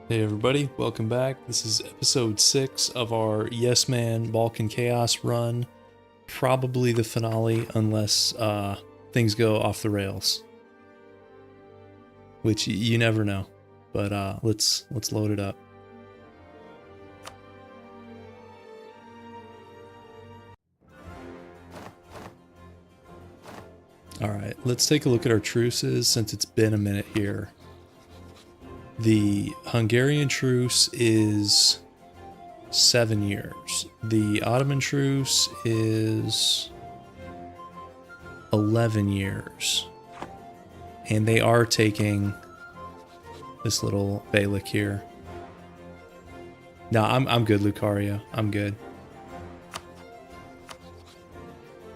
Hey everybody, welcome back. This is episode 6 of our Yes Man Balkan Chaos run. Probably the finale unless things go off the rails. Which you never know. But let's load it up. Alright, let's take a look at our truces since it's been a minute here. The Hungarian truce is 7 years. The Ottoman truce is 11 years. And they are taking this little Beylik here. No, I'm good, Lucario. I'm good.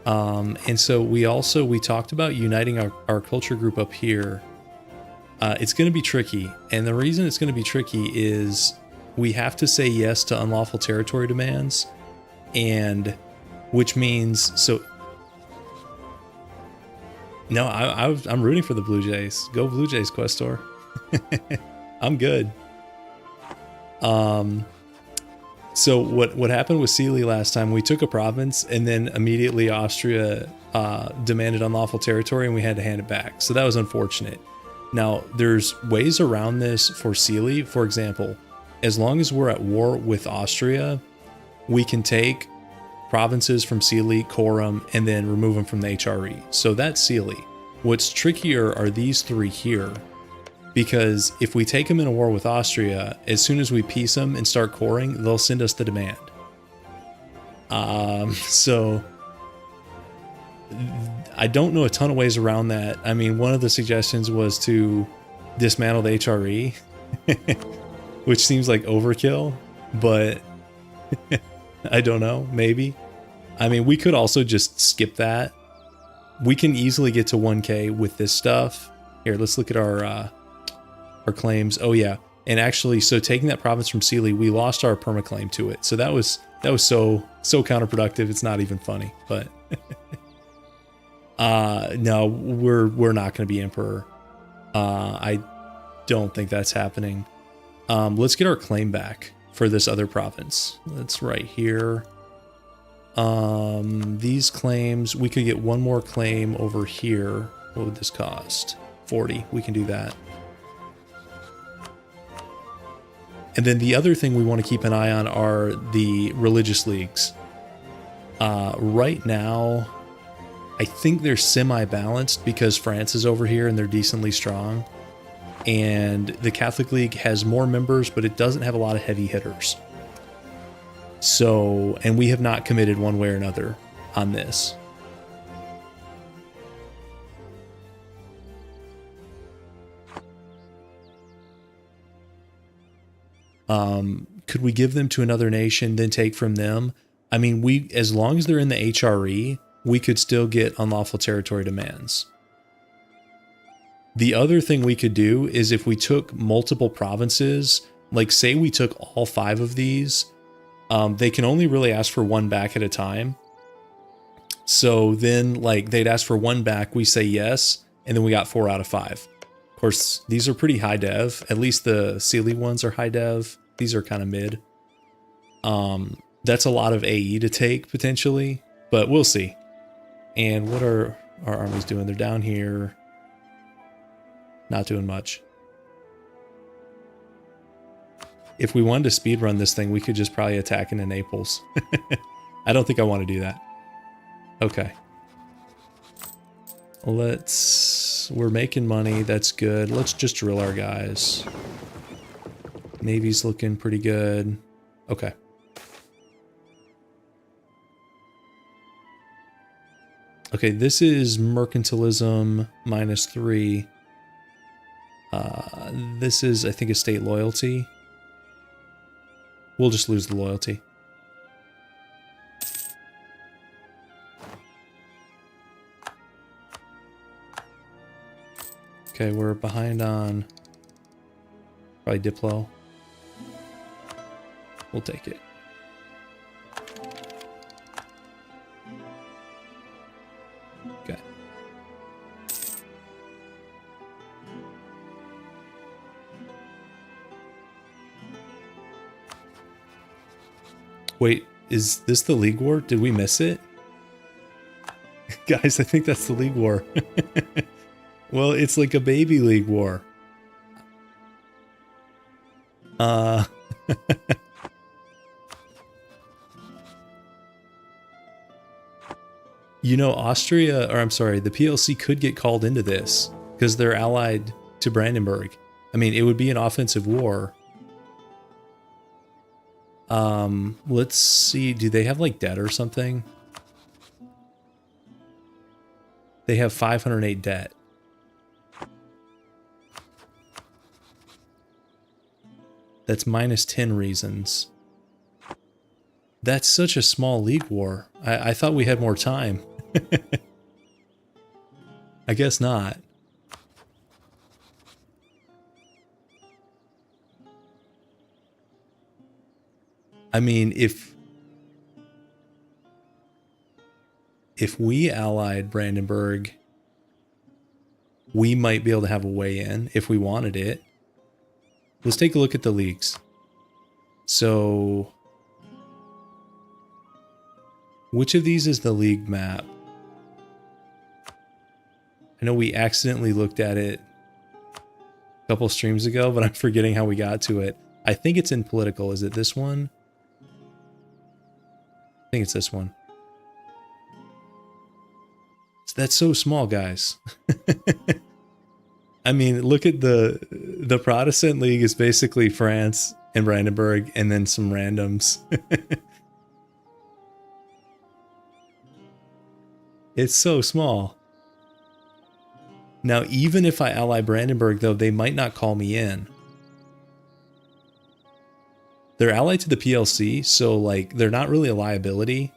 And so we talked about uniting our culture group up here. It's going to be tricky, and the reason it's going to be tricky is we have to say yes to unlawful territory demands, and which means no, I'm rooting for the Blue Jays. Go Blue Jays, Questor. I'm good. So what happened with Sealy last time? We took a province, and then immediately Austria demanded unlawful territory, and we had to hand it back. So that was unfortunate. Now, there's ways around this for Sealy. For example, as long as we're at war with Austria, we can take provinces from Sealy, core them, and then remove them from the HRE. So that's Sealy. What's trickier are these three here, because if we take them in a war with Austria, as soon as we peace them and start coring, they'll send us the demand. So I don't know a ton of ways around that. I mean, one of the suggestions was to dismantle the HRE, which seems like overkill, but I don't know, maybe. I mean, we could also just skip that. We can easily get to 1K with this stuff. Here, let's look at our claims. Oh yeah, and actually, so taking that province from Sealy, we lost our permaclaim to it. So that was so counterproductive. It's not even funny, but no, we're not going to be emperor. I don't think that's happening. Let's get our claim back for this other province. That's right here. These claims, we could get one more claim over here. What would this cost? 40. We can do that. And then the other thing we want to keep an eye on are the religious leagues. Right now, I think they're semi-balanced because France is over here and they're decently strong. And the Catholic League has more members, but it doesn't have a lot of heavy hitters. So, and we have not committed one way or another on this. Could we give them to another nation, then take from them? I mean, as long as they're in the HRE, we could still get unlawful territory demands. The other thing we could do is if we took multiple provinces, like say we took all 5 of these, they can only really ask for 1 back at a time. So then like they'd ask for 1 back, we say yes, and then we got 4 out of 5. Of course, these are pretty high dev. At least the Sealy ones are high dev. These are kind of mid. That's a lot of AE to take potentially, but we'll see. And what are our armies doing? They're down here. Not doing much. If we wanted to speedrun this thing, we could just probably attack into Naples. I don't think I want to do that. Okay. We're making money. That's good. Let's just drill our guys. Navy's looking pretty good. Okay. Okay, this is mercantilism -3. This is, I think, a state loyalty. We'll just lose the loyalty. Okay, we're behind on probably Diplo. We'll take it. Okay. Wait, is this the League War? Did we miss it? Guys, I think that's the League War. Well, it's like a baby League War. You know, Austria, or I'm sorry, the PLC could get called into this because they're allied to Brandenburg. I mean, it would be an offensive war. Let's see. Do they have like debt or something? They have 508 debt. That's minus 10 reasons. That's such a small League War. I thought we had more time. I guess not. I mean, if we allied Brandenburg, we might be able to have a way in if we wanted it. Let's take a look at the leagues. So, which of these is the league map? I know we accidentally looked at it a couple streams ago, but I'm forgetting how we got to it. I think it's in political. Is it this one? I think it's this one. That's so small, guys. I mean, look at the Protestant League is basically France and Brandenburg and then some randoms. It's so small. Now, even if I ally Brandenburg, though, they might not call me in. They're allied to the PLC, so, like, they're not really a liability.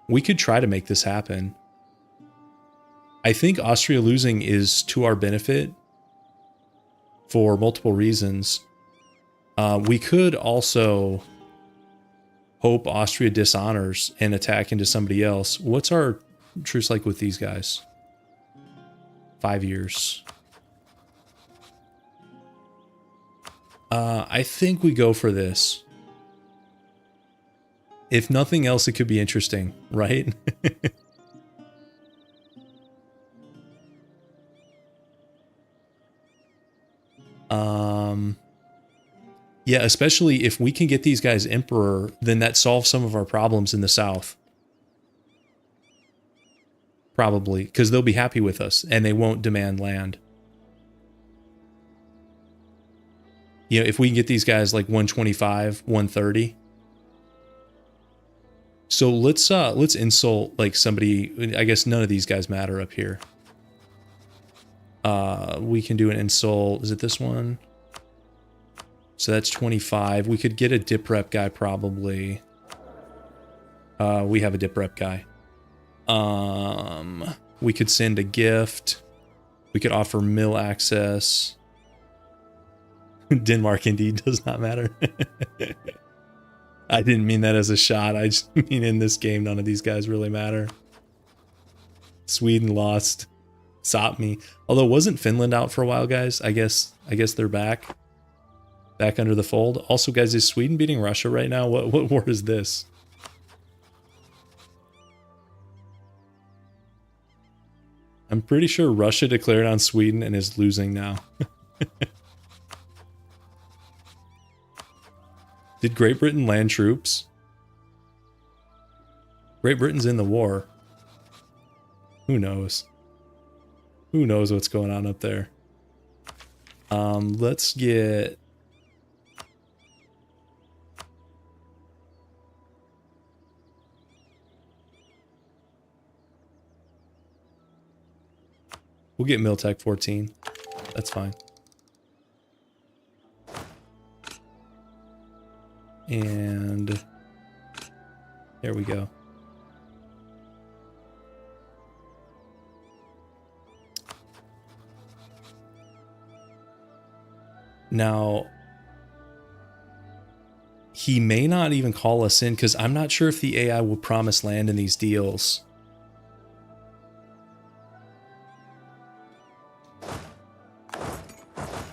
We could try to make this happen. I think Austria losing is to our benefit for multiple reasons. We could also hope Austria dishonors and attack into somebody else. What's our truce like with these guys? 5 years. I think we go for this. If nothing else, it could be interesting, right? Yeah, especially if we can get these guys emperor, then that solves some of our problems in the south. Probably, because they'll be happy with us and they won't demand land. You know, if we can get these guys like 125, 130. So let's insult like somebody. I guess none of these guys matter up here. We can do an insult. Is it this one? So that's 25. We could get a dip rep guy probably. We have a dip rep guy. We could send a gift. We could offer mill access. Denmark indeed does not matter. I didn't mean that as a shot. I just mean in this game, none of these guys really matter. Sweden lost. Sop me. Although wasn't Finland out for a while, guys? I guess they're back. Back under the fold. Also, guys, is Sweden beating Russia right now? What war is this? I'm pretty sure Russia declared on Sweden and is losing now. Did Great Britain land troops? Great Britain's in the war. Who knows? Who knows what's going on up there? Let's get... We'll get Miltech 14. That's fine. And there we go. Now, he may not even call us in because I'm not sure if the AI will promise land in these deals.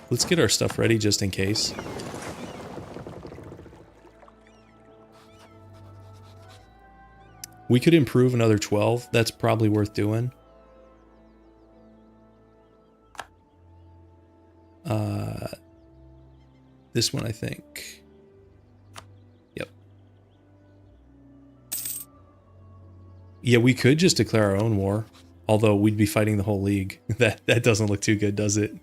Let's get our stuff ready just in case. We could improve another 12. That's probably worth doing. This one, I think. Yep. Yeah, we could just declare our own war, although we'd be fighting the whole league. That doesn't look too good, does it?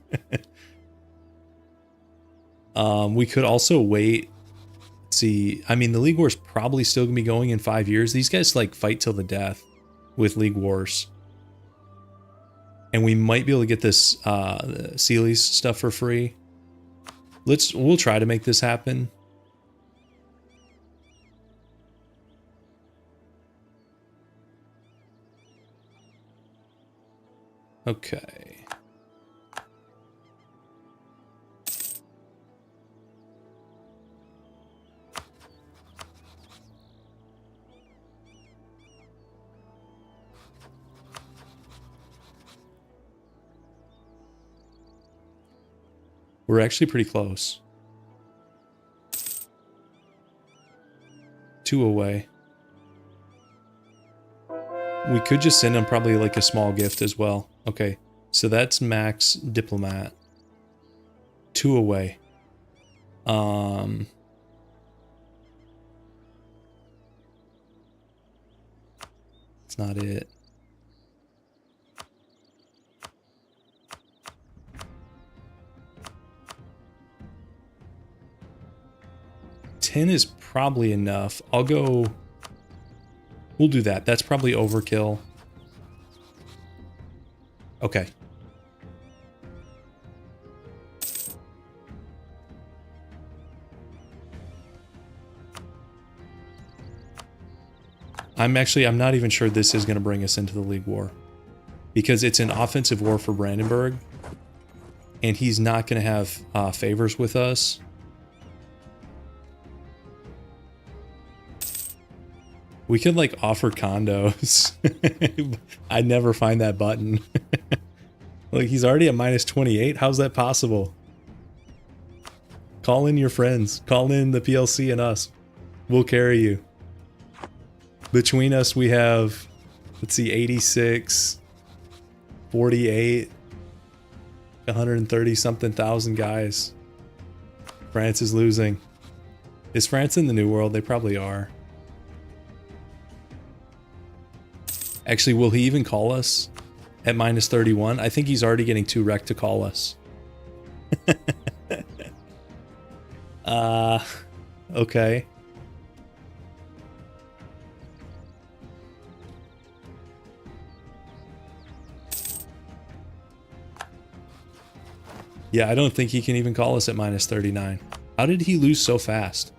We could also wait. See, I mean, the League War's probably still gonna be going in 5 years. These guys like fight till the death with League Wars. And we might be able to get this Sealy's stuff for free. We'll try to make this happen. Okay. We're actually pretty close. 2 away. We could just send him probably like a small gift as well. Okay, so that's max diplomat. 2 away. It's not it. $10 is probably enough. I'll go... We'll do that. That's probably overkill. Okay. I'm not even sure this is going to bring us into the League War. Because it's an offensive war for Brandenburg. And he's not going to have favors with us. We could like offer condos. I never find that button. Like he's already at minus 28. How's that possible? Call in your friends. Call in the PLC and us. We'll carry you. Between us we have, let's see, 86, 48, 130 something thousand guys. France is losing. Is France in the New World? They probably are. Actually, will he even call us at minus 31? I think he's already getting too wrecked to call us. Okay. Yeah, I don't think he can even call us at minus 39. How did he lose so fast?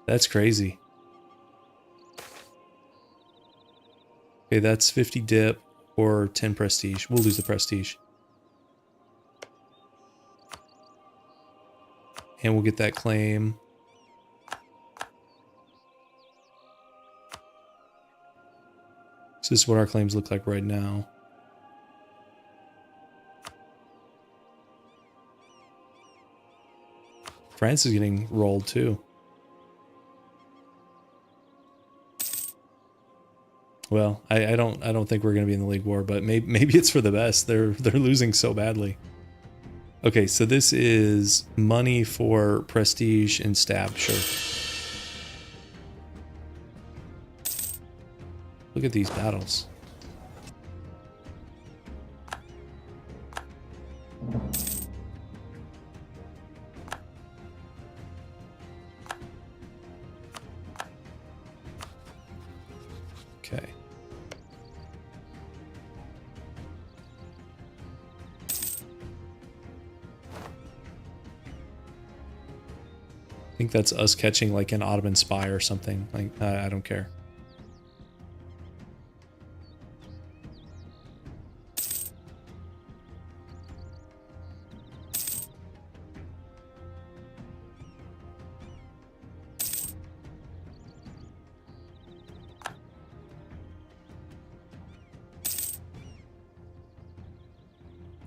That's crazy. Okay, that's 50 dip or 10 prestige. We'll lose the prestige. And we'll get that claim. So this is what our claims look like right now. France is getting rolled too. Well, I don't think we're going to be in the League War, but maybe it's for the best. They're losing so badly. Okay, so this is money for prestige and stab, sure. Look at these battles. Okay. I think that's us catching like an Ottoman spy or something. Like, I don't care.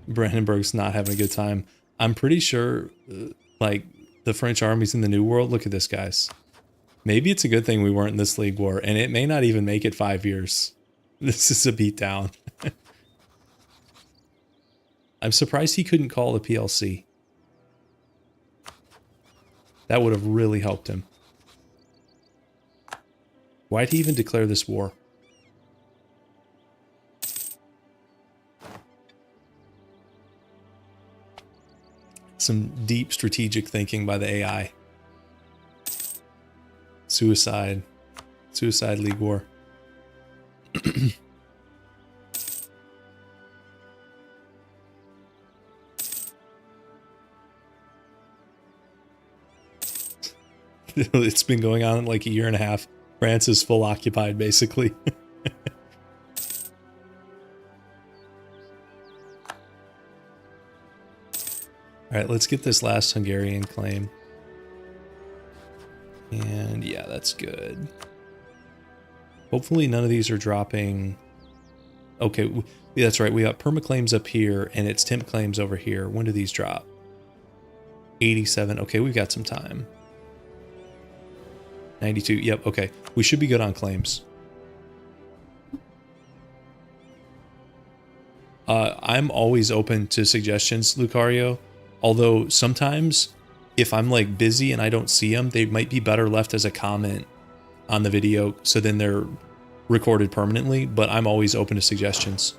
Brandenburg's not having a good time. I'm pretty sure, like, The French armies in the New World. Look at this, guys. Maybe it's a good thing we weren't in this league war, and it may not even make it 5 years. This is a beatdown. I'm surprised he couldn't call the PLC. That would have really helped him. Why'd he even declare this war? Some deep strategic thinking by the AI. Suicide. Suicide League War. It's been going on like a year and a half. France is full occupied, basically. All right, let's get this last Hungarian claim. And yeah, that's good. Hopefully none of these are dropping. Okay, that's right. We got permaclaims up here and it's temp claims over here. When do these drop? 87. Okay, we've got some time. 92. Yep, okay. We should be good on claims. I'm always open to suggestions, Lucario. Although sometimes if I'm like busy and I don't see them, they might be better left as a comment on the video. So then they're recorded permanently, but I'm always open to suggestions.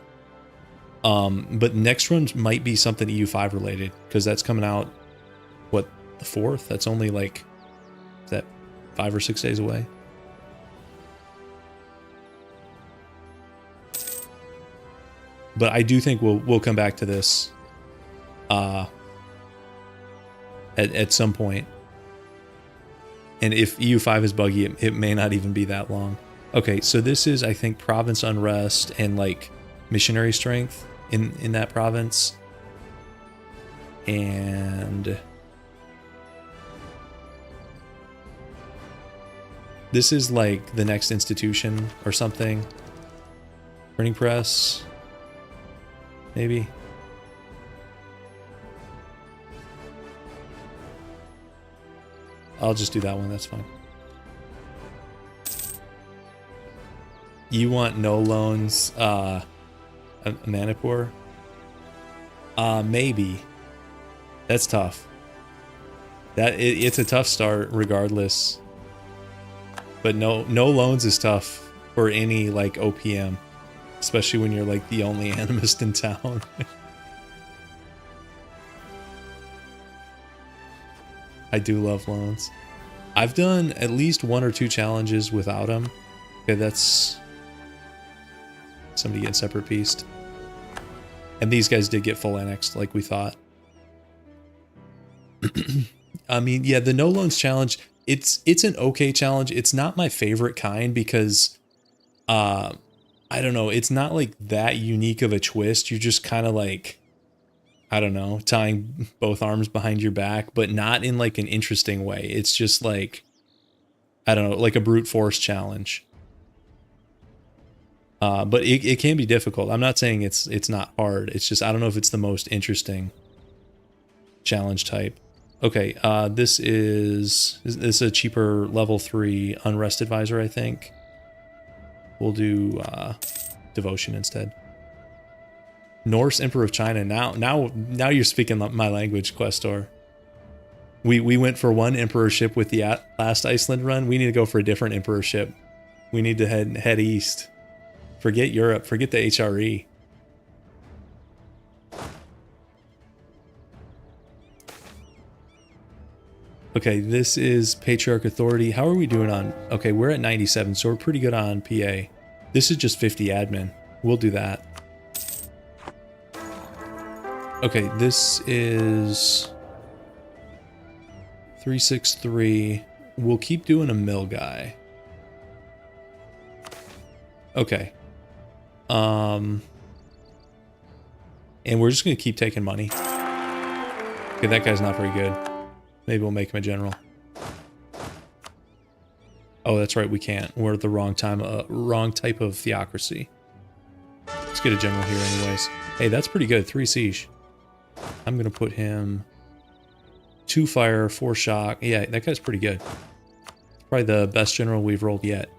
But next run might be something EU5 related because that's coming out, what, the 4th? That's only like, is that 5 or 6 days away? But I do think we'll come back to this at some point. And if EU5 is buggy, it may not even be that long. Okay, so this is, I think, province unrest and like missionary strength in that province. And this is like the next institution or something. Printing press, maybe. I'll just do that one, that's fine. You want no loans, Manipur? Maybe. That's tough. It's a tough start regardless. But no loans is tough for any like OPM, especially when you're like the only animist in town. I do love loans. I've done at least 1 or 2 challenges without them. Okay, that's somebody getting separate pieced. And these guys did get full annexed like we thought. I mean, yeah, the no loans challenge, it's an okay challenge. It's not my favorite kind because I don't know, it's not like that unique of a twist. You're just kind of like, I don't know, tying both arms behind your back, but not in like an interesting way. It's just like, I don't know, like a brute force challenge. But it can be difficult. I'm not saying it's not hard. It's just, I don't know if it's the most interesting challenge type. Okay, this is a cheaper level 3 unrest advisor, I think. We'll do devotion instead. Norse Emperor of China. Now you're speaking my language, Questor. We went for one emperorship with the last Iceland run. We need to go for a different emperorship. We need to head east. Forget Europe. Forget the HRE. Okay, this is Patriarch Authority. How are we doing on... Okay, we're at 97, so we're pretty good on PA. This is just 50 admin. We'll do that. Okay, this is 363. We'll keep doing a mill guy. Okay. And we're just going to keep taking money. Okay, that guy's not very good. Maybe we'll make him a general. Oh, that's right, we can't. We're at the wrong time, wrong type of theocracy. Let's get a general here anyways. Hey, that's pretty good. 3 siege. I'm going to put him 2 fire, 4 shock. Yeah, that guy's pretty good. Probably the best general we've rolled yet.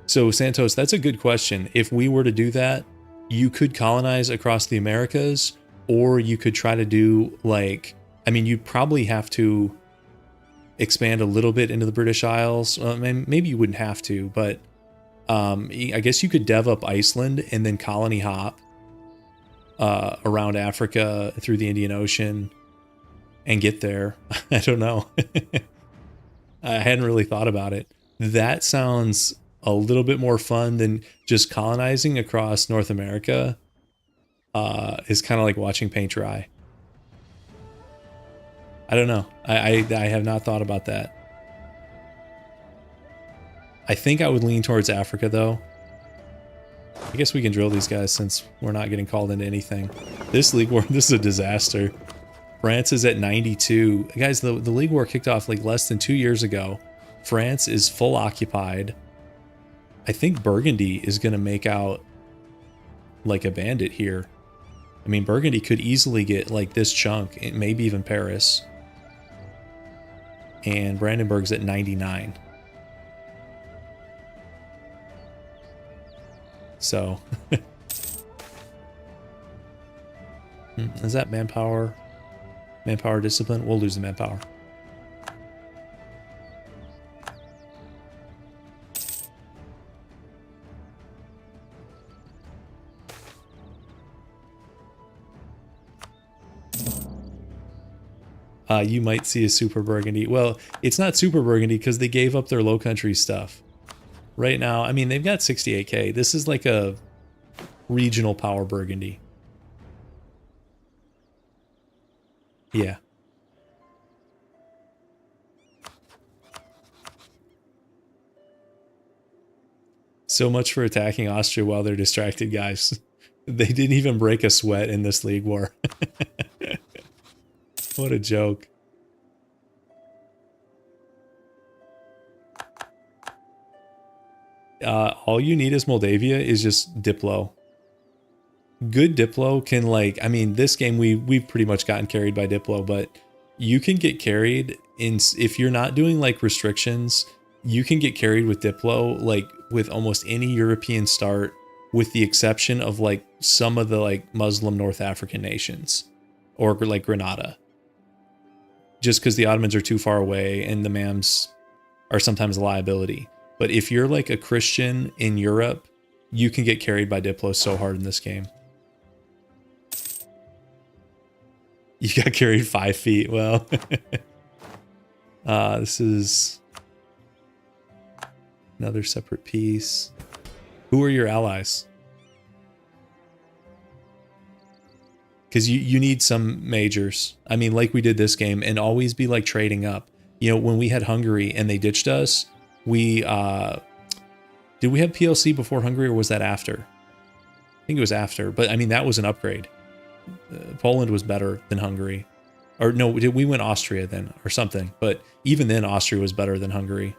So Santos, that's a good question. If we were to do that, you could colonize across the Americas, or you could try to do like, I mean, you'd probably have to expand a little bit into the British Isles. Maybe you wouldn't have to, but I guess you could dev up Iceland and then colony hop around Africa through the Indian Ocean and get there. I don't know. I hadn't really thought about it. That sounds a little bit more fun than just colonizing across North America. Is kind of like watching paint dry. I don't know. I have not thought about that. I think I would lean towards Africa, though. I guess we can drill these guys since we're not getting called into anything. This League War, this is a disaster. France is at 92. Guys, the League War kicked off like less than 2 years ago. France is full occupied. I think Burgundy is going to make out like a bandit here. I mean, Burgundy could easily get like this chunk, maybe even Paris. And Brandenburg's at 99. So, is that manpower? Manpower discipline? We'll lose the manpower. You might see a Super Burgundy. Well, it's not Super Burgundy because they gave up their Low Country stuff. Right now, I mean, they've got 68k. This is like a regional power Burgundy. Yeah. So much for attacking Austria while they're distracted, guys. They didn't even break a sweat in this League War. What a joke. All you need is Moldavia is just Diplo. Good Diplo can, like, I mean, this game we've pretty much gotten carried by Diplo, but you can get carried in, if you're not doing like restrictions, you can get carried with Diplo like with almost any European start, with the exception of like some of the like Muslim North African nations or like Grenada. Just because the Ottomans are too far away and the Mams are sometimes a liability. But if you're like a Christian in Europe, you can get carried by Diplo so hard in this game. You got carried 5 feet. Well, this is another separate piece. Who are your allies? Because you need some majors. I mean, like we did this game, and always be like trading up. You know, when we had Hungary and they ditched us, we did we have PLC before Hungary, or was that after? I think it was after, but I mean, that was an upgrade. Poland was better than Hungary. Or no, we went Austria then or something, but even then Austria was better than Hungary.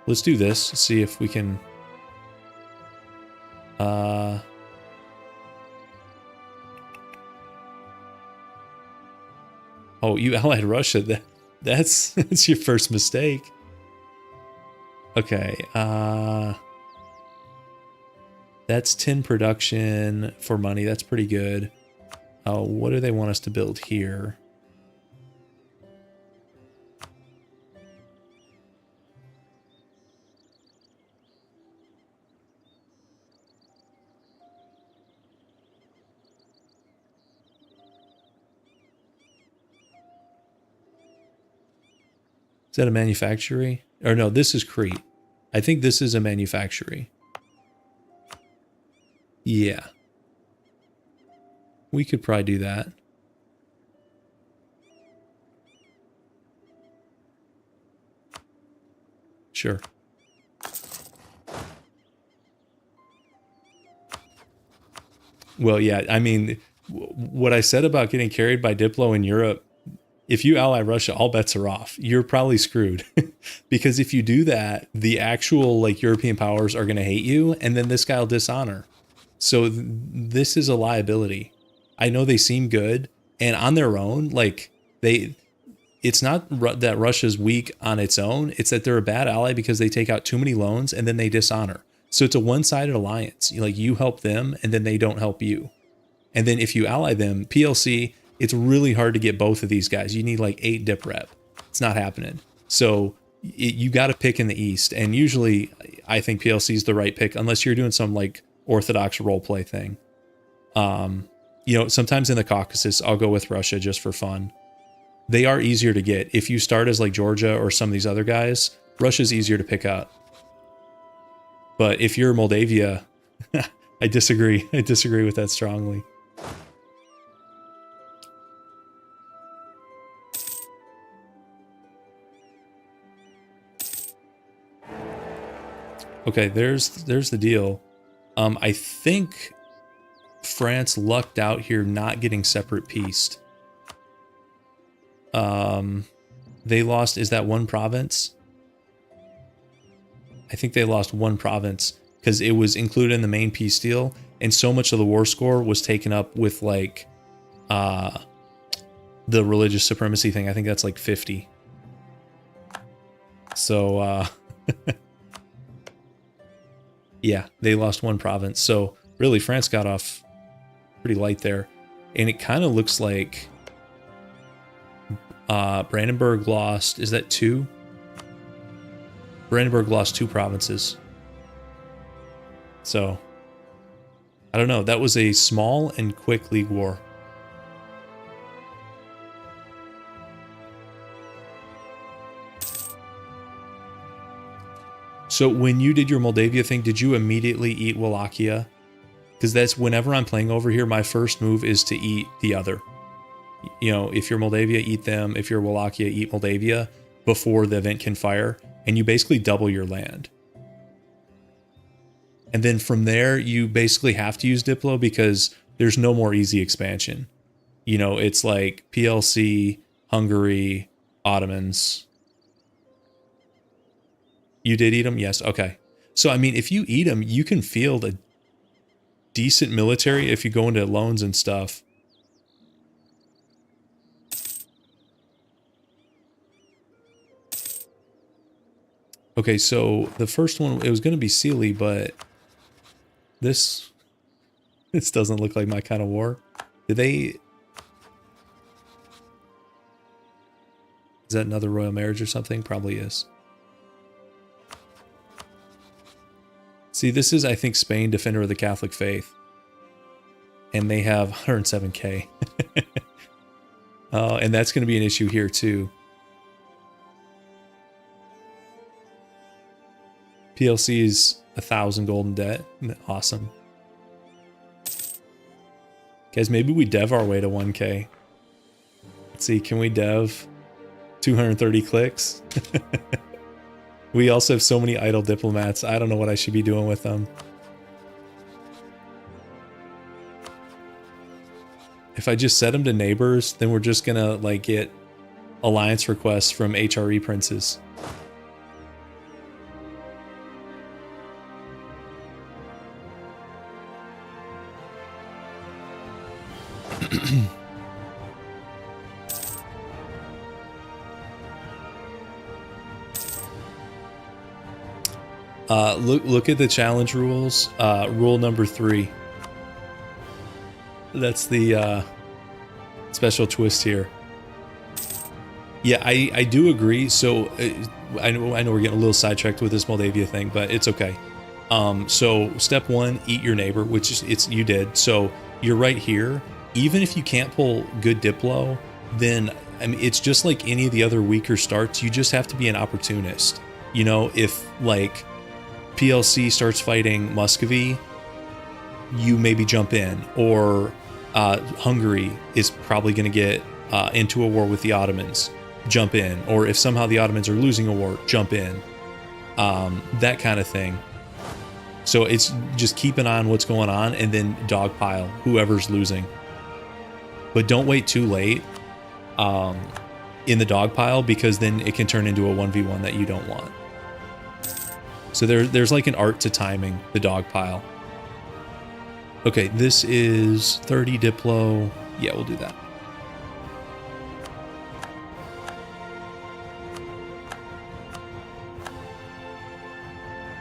Let's do this, see if we can oh, you allied Russia. That's your first mistake. Okay, that's 10 production for money. That's pretty good. What do they want us to build here? Is that a manufactory? Or no, this is Crete. I think this is a manufactory. Yeah. We could probably do that. Sure. Well, yeah, I mean, what I said about getting carried by Diplo in Europe, if you ally Russia, all bets are off. You're probably screwed. Because if you do that, the actual like European powers are going to hate you, and then this guy will dishonor. So this is a liability. I know they seem good, And on their own, like it's not that Russia's weak on its own. It's that they're a bad ally because they take out too many loans and then they dishonor. So it's a one-sided alliance. Like you help them and then they don't help you. And then if you ally them, PLC, it's really hard to get both of these guys. You need like 8 dip rep. It's not happening. So you got to pick in the East. And usually I think PLC is the right pick unless you're doing some like orthodox role play thing. You know, sometimes in the Caucasus, I'll go with Russia just for fun. They are easier to get. If you start as like Georgia or some of these other guys, Russia's easier to pick up. But if you're Moldavia, I disagree. I disagree with that strongly. Okay, there's the deal. I think France lucked out here not getting separate pieced. They lost, is that one province? I think they lost one province because it was included in the main peace deal, and so much of the war score was taken up with like the religious supremacy thing. I think that's like 50. So yeah, they lost one province. So really France got off pretty light there. And it kind of looks like Brandenburg lost, is that 2? Brandenburg lost 2 provinces. So, I don't know. That was a small and quick league war. So when you did your Moldavia thing, did you immediately eat Wallachia? Because that's whenever I'm playing over here, my first move is to eat the other. You know, if you're Moldavia, eat them. If you're Wallachia, eat Moldavia before the event can fire. And you basically double your land. And then from there, you basically have to use Diplo because there's no more easy expansion. You know, it's like PLC, Hungary, Ottomans. You did eat them? Yes. Okay. So, I mean, if you eat them, you can field a decent military if you go into loans and stuff. Okay, so the first one, it was going to be Sealy, but this doesn't look like my kind of war. Did they... Is that another royal marriage or something? Probably is. See, this is, I think, Spain, Defender of the Catholic Faith. And they have 107k. And that's going to be an issue here, too. PLC is 1,000 gold in debt. Awesome. Guys, maybe we dev our way to 1k. Let's see, can we dev 230 clicks? We also have so many idle diplomats. I don't know what I should be doing with them. If I just set them to neighbors, then we're just gonna like get alliance requests from HRE princes. Look at the challenge rules. Rule number 3. That's the special twist here. Yeah, I do agree. So I know we're getting a little sidetracked with this Moldavia thing, but it's okay. So step 1, eat your neighbor, which is you did. So you're right here. Even if you can't pull good Diplo, then I mean it's just like any of the other weaker starts. You just have to be an opportunist. You know, if like PLC starts fighting Muscovy, you maybe jump in, or Hungary is probably going to get into a war with the Ottomans, jump in, or if somehow the Ottomans are losing a war, jump in, that kind of thing. So it's just keep an eye on what's going on and then dogpile whoever's losing. But don't wait too late in the dogpile, because then it can turn into a 1v1 that you don't want. So there's like an art to timing the dogpile. Okay, this is 30 Diplo. Yeah, we'll do that.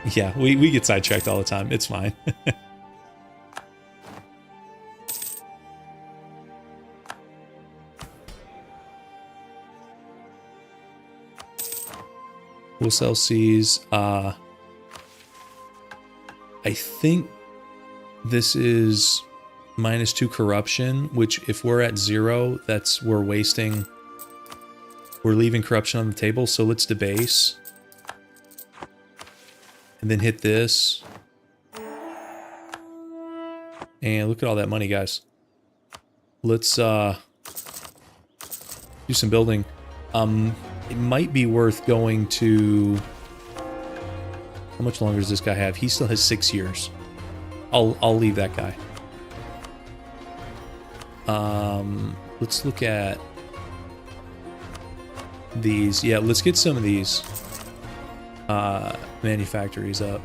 Yeah, we get sidetracked all the time. It's fine. We'll sell C's. I think this is -2 corruption, which if we're at 0, that's we're leaving corruption on the table. So let's debase. And then hit this. And look at all that money, guys. Let's do some building. It might be worth going to... How much longer does this guy have? He still has 6 years. I'll leave that guy. Let's look at these. Yeah, let's get some of these manufactories up.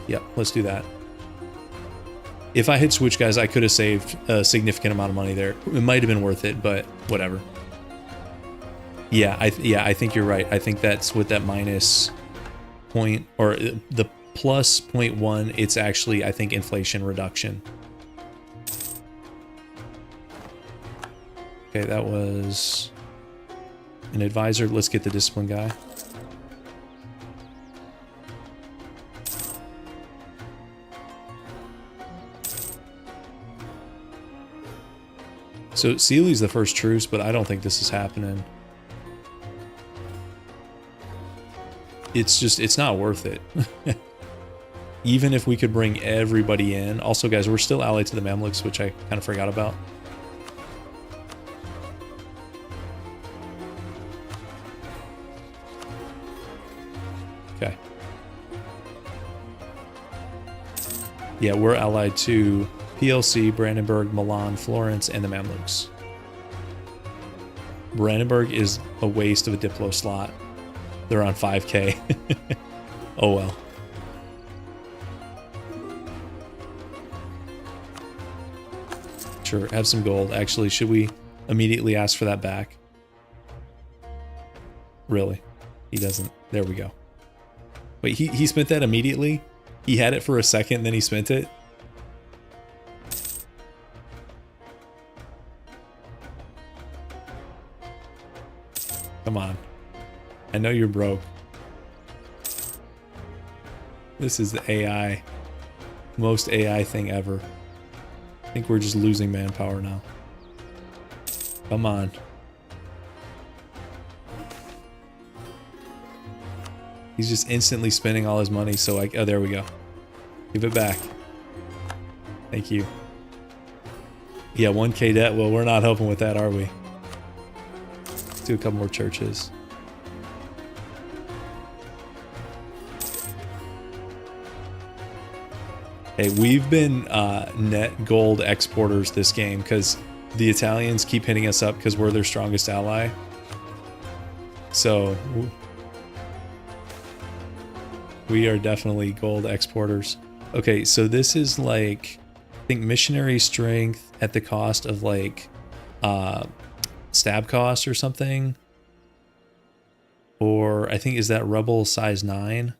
Yep, let's do that. If I had switched guys, I could have saved a significant amount of money there. It might have been worth it, but whatever. Yeah, I think you're right. I think that's with that minus point, or the plus 0.1, it's actually, I think, inflation reduction. Okay, that was an advisor. Let's get the discipline guy. So Sealy's the first truce, but I don't think this is happening. It's just, it's not worth it. Even if we could bring everybody in. Also, guys, we're still allied to the Mamluks, which I kind of forgot about. Okay. Yeah, we're allied to PLC, Brandenburg, Milan, Florence, and the Mamluks. Brandenburg is a waste of a Diplo slot. They're on 5k. Oh well. Sure, have some gold. Actually, should we immediately ask for that back? Really? He doesn't. There we go. Wait, he spent that immediately? He had it for a second, then he spent it? Come on. I know you're broke. This is the AI. Most AI thing ever. I think we're just losing manpower now. Come on. He's just instantly spending all his money, so oh, there we go. Give it back. Thank you. Yeah, 1k debt. Well, we're not helping with that, are we? Let's do a couple more churches. Hey, we've been net gold exporters this game because the Italians keep hitting us up because we're their strongest ally. So we are definitely gold exporters. Okay, so this is like, I think missionary strength at the cost of like stab cost or something. Or I think, is that rebel size 9?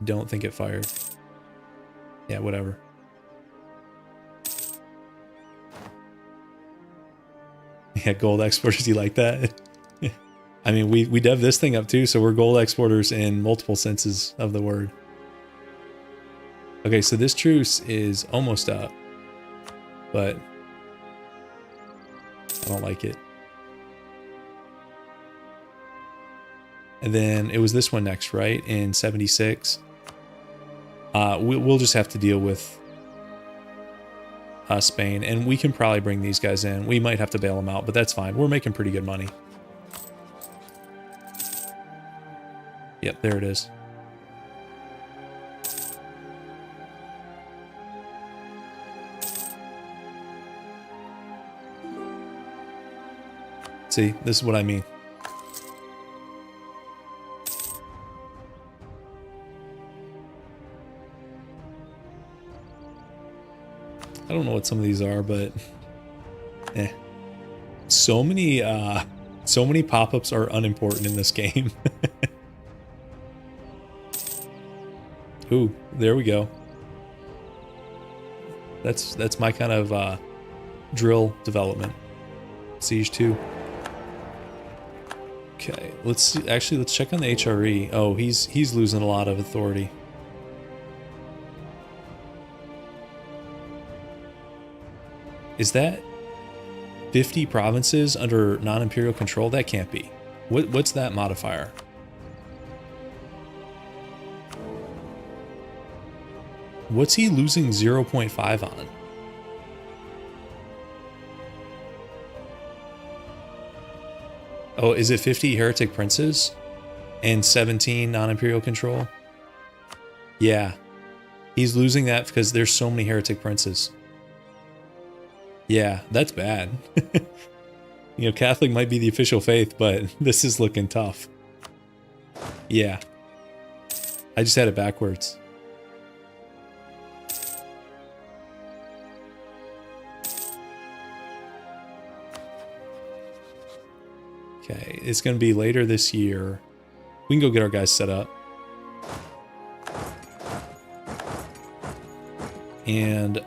Don't think it fired. Yeah, whatever. Yeah, gold exporters, you like that? I mean, we dev this thing up too, so we're gold exporters in multiple senses of the word. Okay, so this truce is almost up, but I don't like it. And then it was this one next, right? In 76. We'll just have to deal with Spain, and we can probably bring these guys in. We might have to bail them out, but that's fine. We're making pretty good money. Yep, there it is. See, this is what I mean. I don't know what some of these are, but so many So many pop-ups are unimportant in this game. Ooh, there we go. That's my kind of drill development. Siege 2. Okay, let's see. Actually, let's check on the HRE. Oh, he's losing a lot of authority. Is that 50 provinces under non-imperial control? That can't be. What's that modifier? What's he losing 0.5 on? Oh, is it 50 heretic princes and 17 non-imperial control? Yeah. He's losing that because there's so many heretic princes. Yeah, that's bad. You know, Catholic might be the official faith, but this is looking tough. Yeah. I just had it backwards. Okay, it's going to be later this year. We can go get our guys set up. And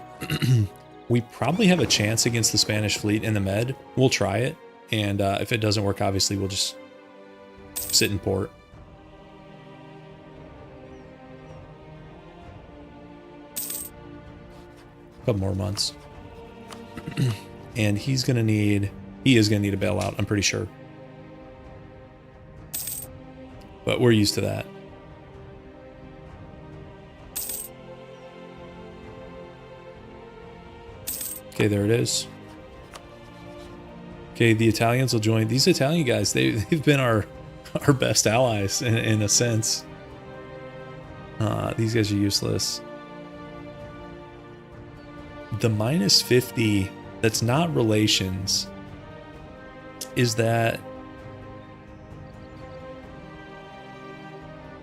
we probably have a chance against the Spanish fleet in the Med. We'll try it. And if it doesn't work, obviously, we'll just sit in port. A couple more months. And he is going to need a bailout, I'm pretty sure. But we're used to that. Okay, there it is. Okay, the Italians will join. These Italian guys, they've been our best allies in a sense. These guys are useless. The minus 50, that's not relations. Is that...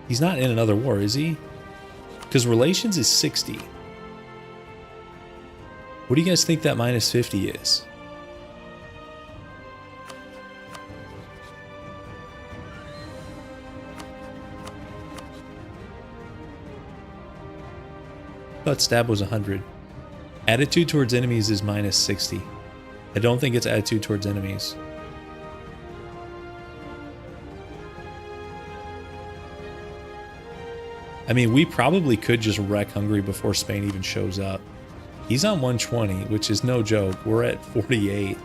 He's not in another war, is he? Because relations is 60. What do you guys think that minus 50 is? I thought stab was 100. Attitude towards enemies is minus 60. I don't think it's attitude towards enemies. I mean, we probably could just wreck Hungary before Spain even shows up. He's on 120, which is no joke. We're at 48.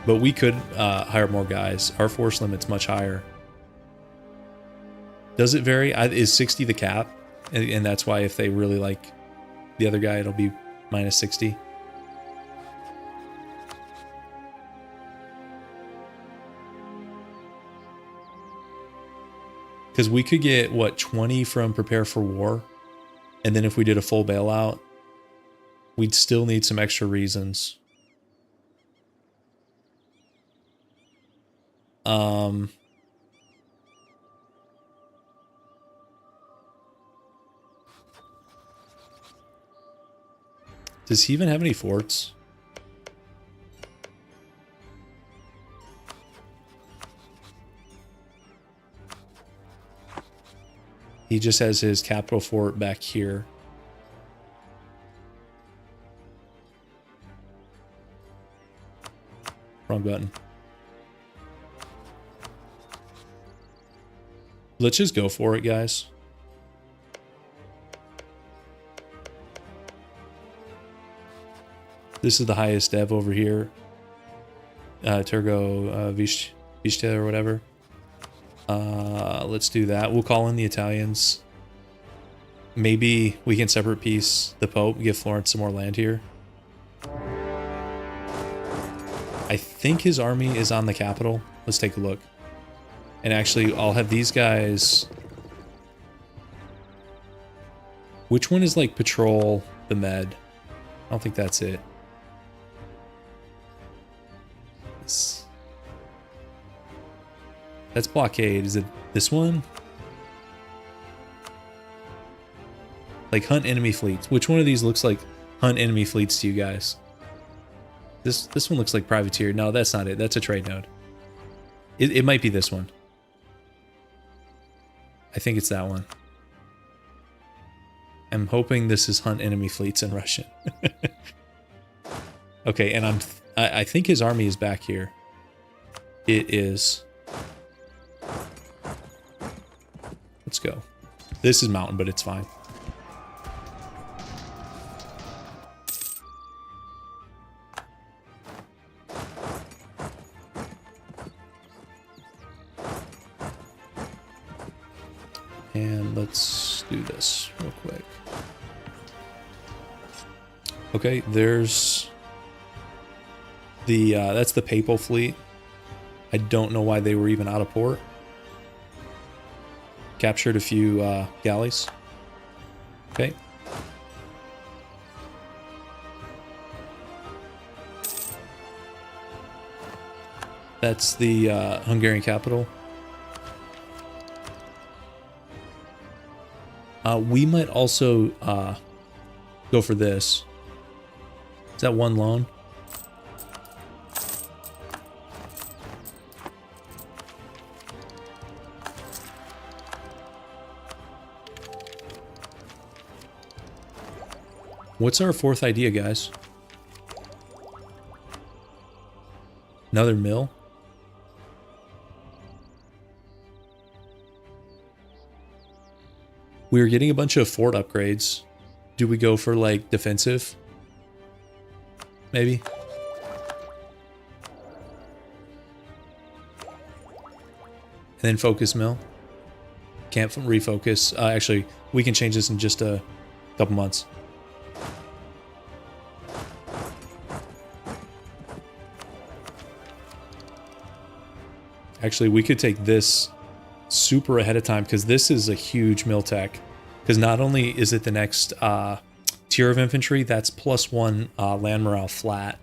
But we could hire more guys. Our force limit's much higher. Does it vary? Is 60 the cap? And that's why if they really like the other guy, it'll be minus 60. Because we could get, what, 20 from Prepare for War? And then if we did a full bailout, we'd still need some extra reasons. Does he even have any forts? He just has his capital fort back here. Wrong button. Let's just go for it, guys. This is the highest dev over here. Turgo Vista or whatever. Let's do that. We'll call in the Italians. Maybe we can separate peace the Pope, give Florence some more land here. I think his army is on the capital. Let's take a look. And actually, I'll have these guys... Which one is like patrol the Med? I don't think that's it. That's blockade. Is it this one? Like hunt enemy fleets. Which one of these looks like hunt enemy fleets to you guys? This one looks like privateer. No, that's not it. That's a trade node. It might be this one. I think it's that one. I'm hoping this is hunt enemy fleets in Russian. Okay, and I think his army is back here. It is. Let's go. This is mountain, but it's fine. And let's do this real quick. Okay, there's the that's the Papal fleet. I don't know why they were even out of port. Captured a few galleys. Okay. That's the Hungarian capital. We might also go for this. Is that one loan? What's our fourth idea, guys? Another mill? We were getting a bunch of fort upgrades. Do we go for, like, defensive? Maybe? And then focus mill? Can't refocus. Actually, we can change this in just a couple months. Actually, we could take this super ahead of time because this is a huge mill tech. Because not only is it the next tier of infantry, that's +1 land morale flat.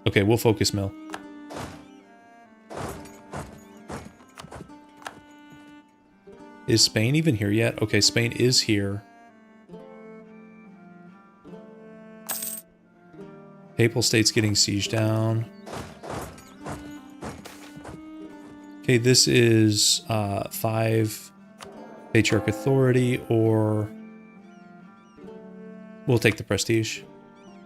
Okay, we'll focus mill. Is Spain even here yet? Okay, Spain is here. Papal State's getting sieged down. Okay, this is 5 Patriarch Authority, or we'll take the Prestige.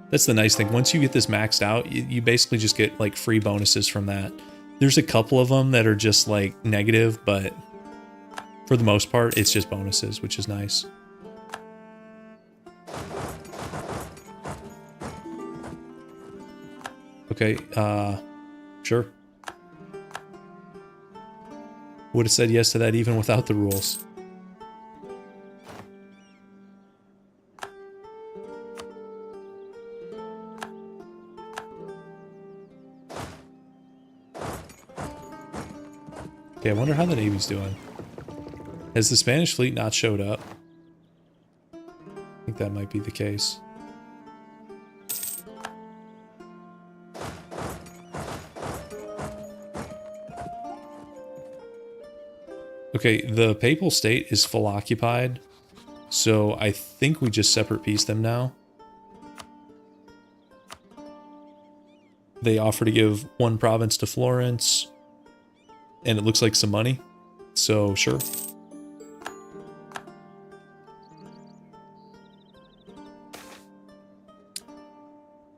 That's the nice thing. Once you get this maxed out, you basically just get like free bonuses from that. There's a couple of them that are just like negative, but for the most part, it's just bonuses, which is nice. Okay, sure. Would have said yes to that even without the rules. Okay, I wonder how the Navy's doing. Has the Spanish fleet not showed up? I think that might be the case. Okay, the Papal State is full occupied, so I think we just separate piece them now. They offer to give 1 province to Florence, and it looks like some money, so sure.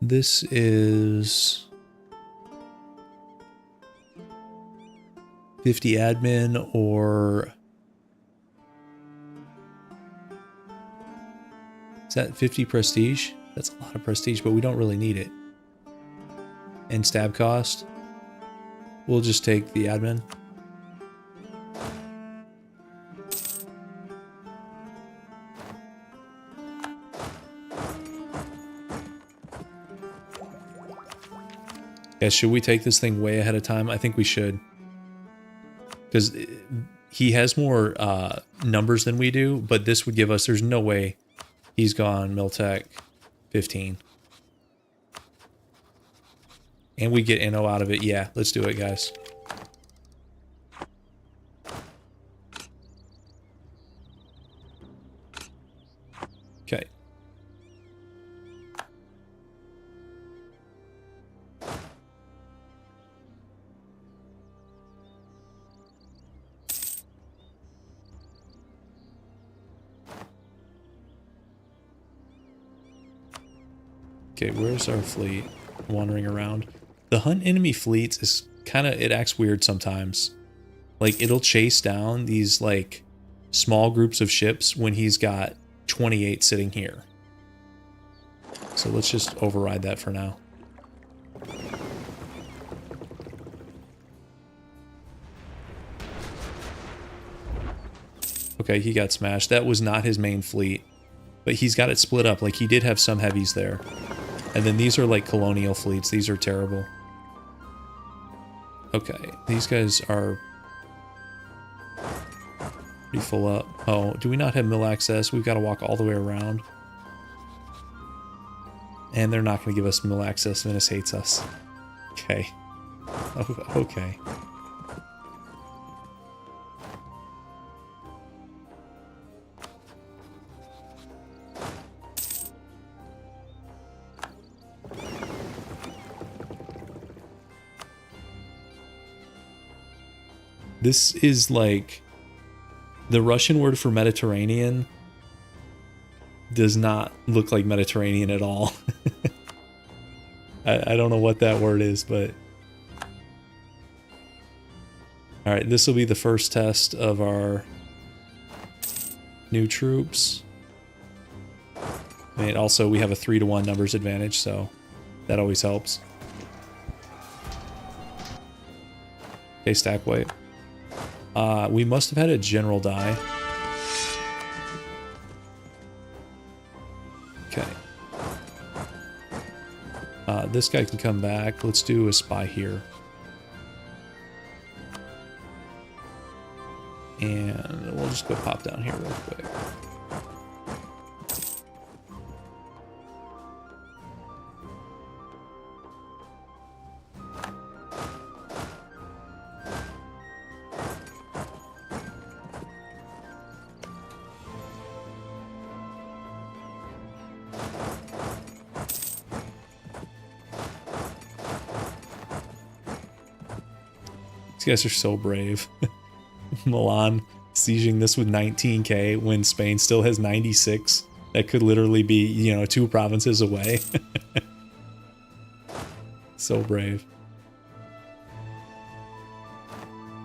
This is 50 admin, or is that 50 prestige? That's a lot of prestige, but we don't really need it. And stab cost, we'll just take the admin. Yeah, should we take this thing way ahead of time? I think we should. Because he has more numbers than we do, but this would give us, there's no way he's gone Miltech 15. And we get NO out of it. Yeah, let's do it, guys. Okay, where's our fleet wandering around? The hunt enemy fleets is kind of, it acts weird sometimes. Like, it'll chase down these, like, small groups of ships when he's got 28 sitting here. So let's just override that for now. Okay, he got smashed. That was not his main fleet. But he's got it split up. Like, he did have some heavies there. And then these are, like, colonial fleets. These are terrible. Okay, these guys are pretty full up. Oh, do we not have mill access? We've got to walk all the way around. And they're not going to give us mill access. Venice hates us. Okay. Oh, okay. This is like the Russian word for Mediterranean does not look like Mediterranean at all. I don't know what that word is, but all right, this will be the first test of our new troops. And also we have a 3-to-1 numbers advantage, so that always helps. Okay, stack weight. We must have had a general die. Okay. This guy can come back. Let's do a spy here. And we'll just go pop down here real quick. These guys are so brave. Milan sieging this with 19k when Spain still has 96. That could literally be, you know, 2 provinces away. So brave.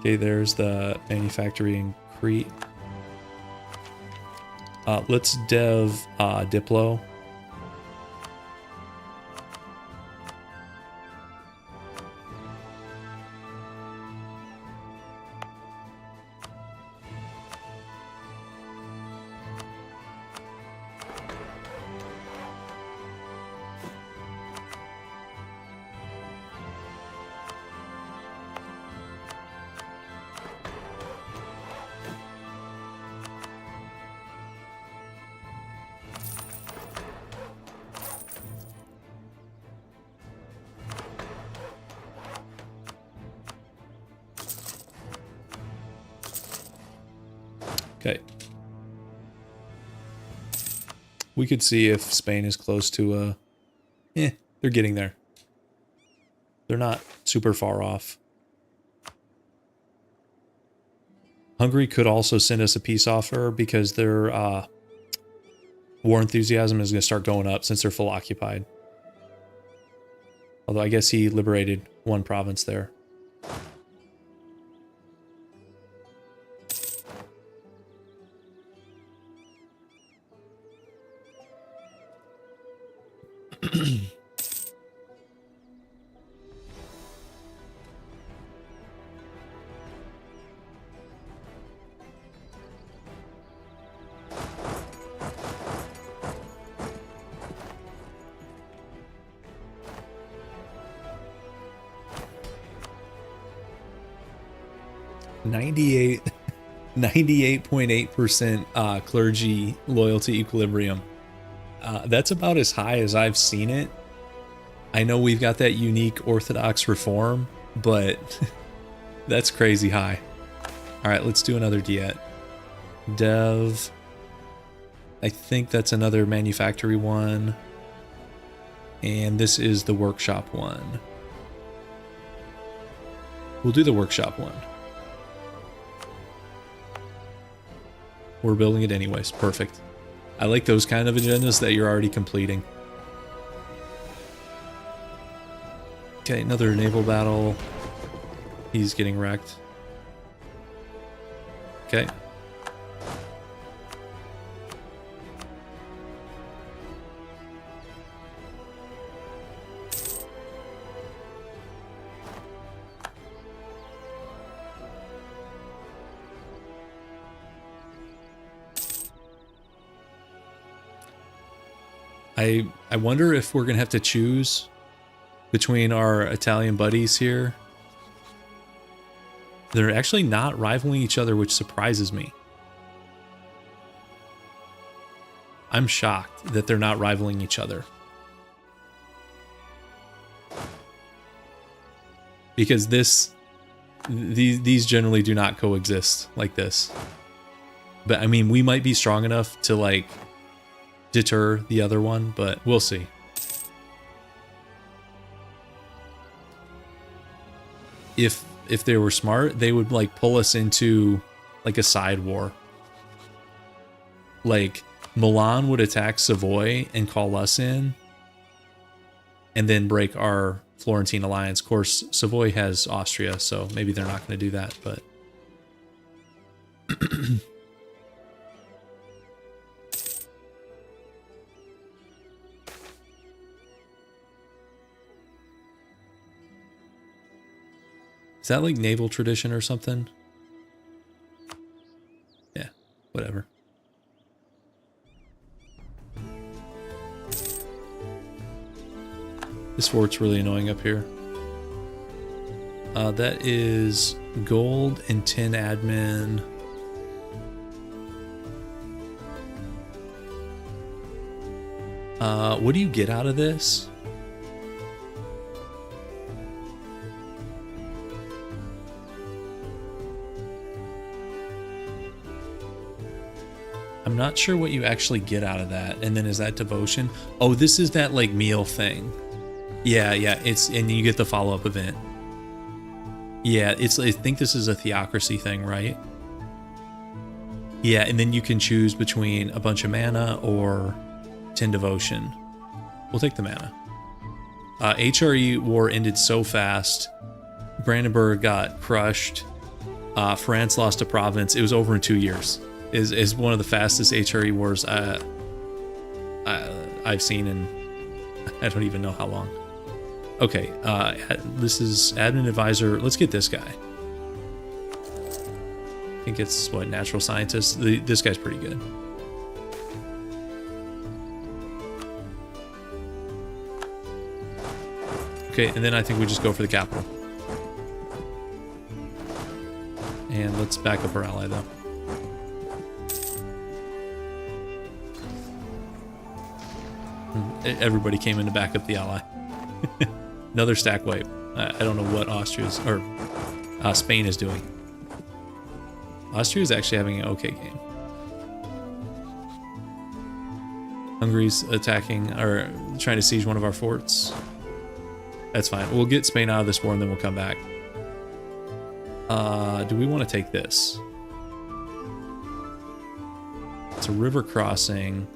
Okay, there's the manufactory in Crete. Let's dev Diplo. Okay. We could see if Spain is close to they're getting there. They're not super far off. Hungary could also send us a peace offer because their war enthusiasm is going to start going up since they're full occupied. Although I guess he liberated 1 province there. Ninety-eight 98.8% clergy loyalty equilibrium. That's about as high as I've seen it. I know we've got that unique Orthodox reform, but that's crazy high. All right, let's do another diet. Dev. I think that's another manufactory one. And this is the workshop one. We'll do the workshop one. We're building it anyways. Perfect. I like those kind of agendas that you're already completing. Okay, another naval battle. He's getting wrecked. Okay. I wonder if we're gonna have to choose between our Italian buddies here. They're actually not rivaling each other, which surprises me. I'm shocked that they're not rivaling each other. Because these generally do not coexist like this. But I mean, we might be strong enough to like deter the other one, but we'll see. If they were smart, they would like pull us into like a side war. Like Milan would attack Savoy and call us in and then break our Florentine alliance. Of course, Savoy has Austria, so maybe they're not going to do that, but is that like naval tradition or something? Yeah, whatever. This fort's really annoying up here. That is gold and 10 admin. What do you get out of this? I'm not sure what you actually get out of that. And then is that devotion? Oh, this is that like meal thing. Yeah, it's, and you get the follow-up event. Yeah, I think this is a theocracy thing, right? Yeah, and then you can choose between a bunch of mana or 10 devotion. We'll take the mana. HRE war ended so fast. Brandenburg got crushed. France lost a province. It was over in 2 years. Is one of the fastest HRE wars I've seen in I don't even know how long. Okay, this is admin advisor. Let's get this guy. I think it's what, natural scientist. This guy's pretty good. Okay, and then I think we just go for the capital. And let's back up our ally though. Everybody came in to back up the ally. Another stack wipe. I don't know what Austria's or Spain is doing. Austria is actually having an okay game. Hungary's attacking or trying to siege one of our forts. That's fine. We'll get Spain out of this war and then we'll come back. Do we want to take this? It's a river crossing.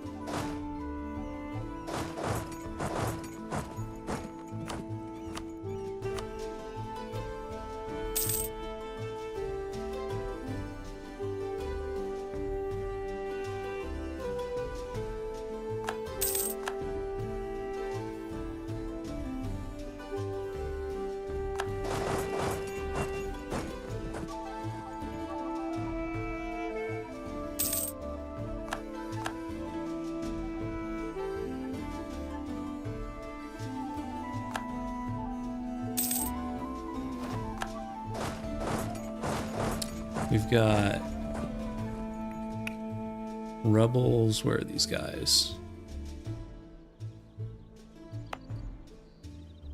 We've got rebels. Where are these guys?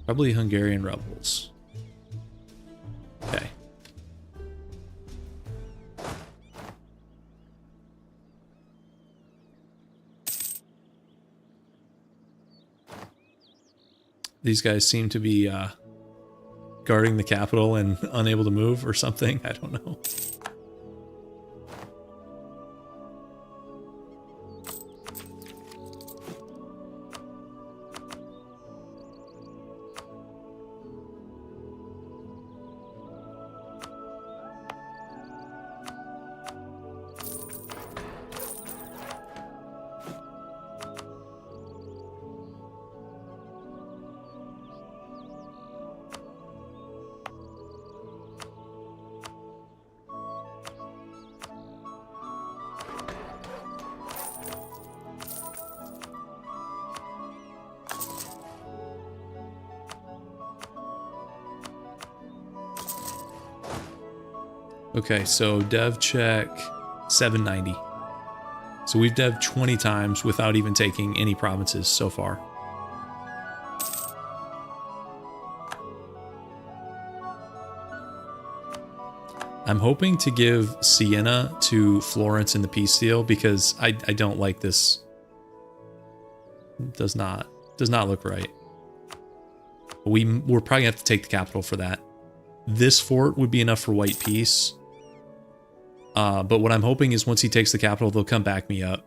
Probably Hungarian rebels. Okay. These guys seem to be guarding the capital and unable to move or something. I don't know. Okay, so dev check 790. So we've dev 20 times without even taking any provinces so far. I'm hoping to give Siena to Florence in the peace deal because I don't like this. It does not look right. We're probably gonna have to take the capital for that. This fort would be enough for white peace. But what I'm hoping is once he takes the capital, they'll come back me up.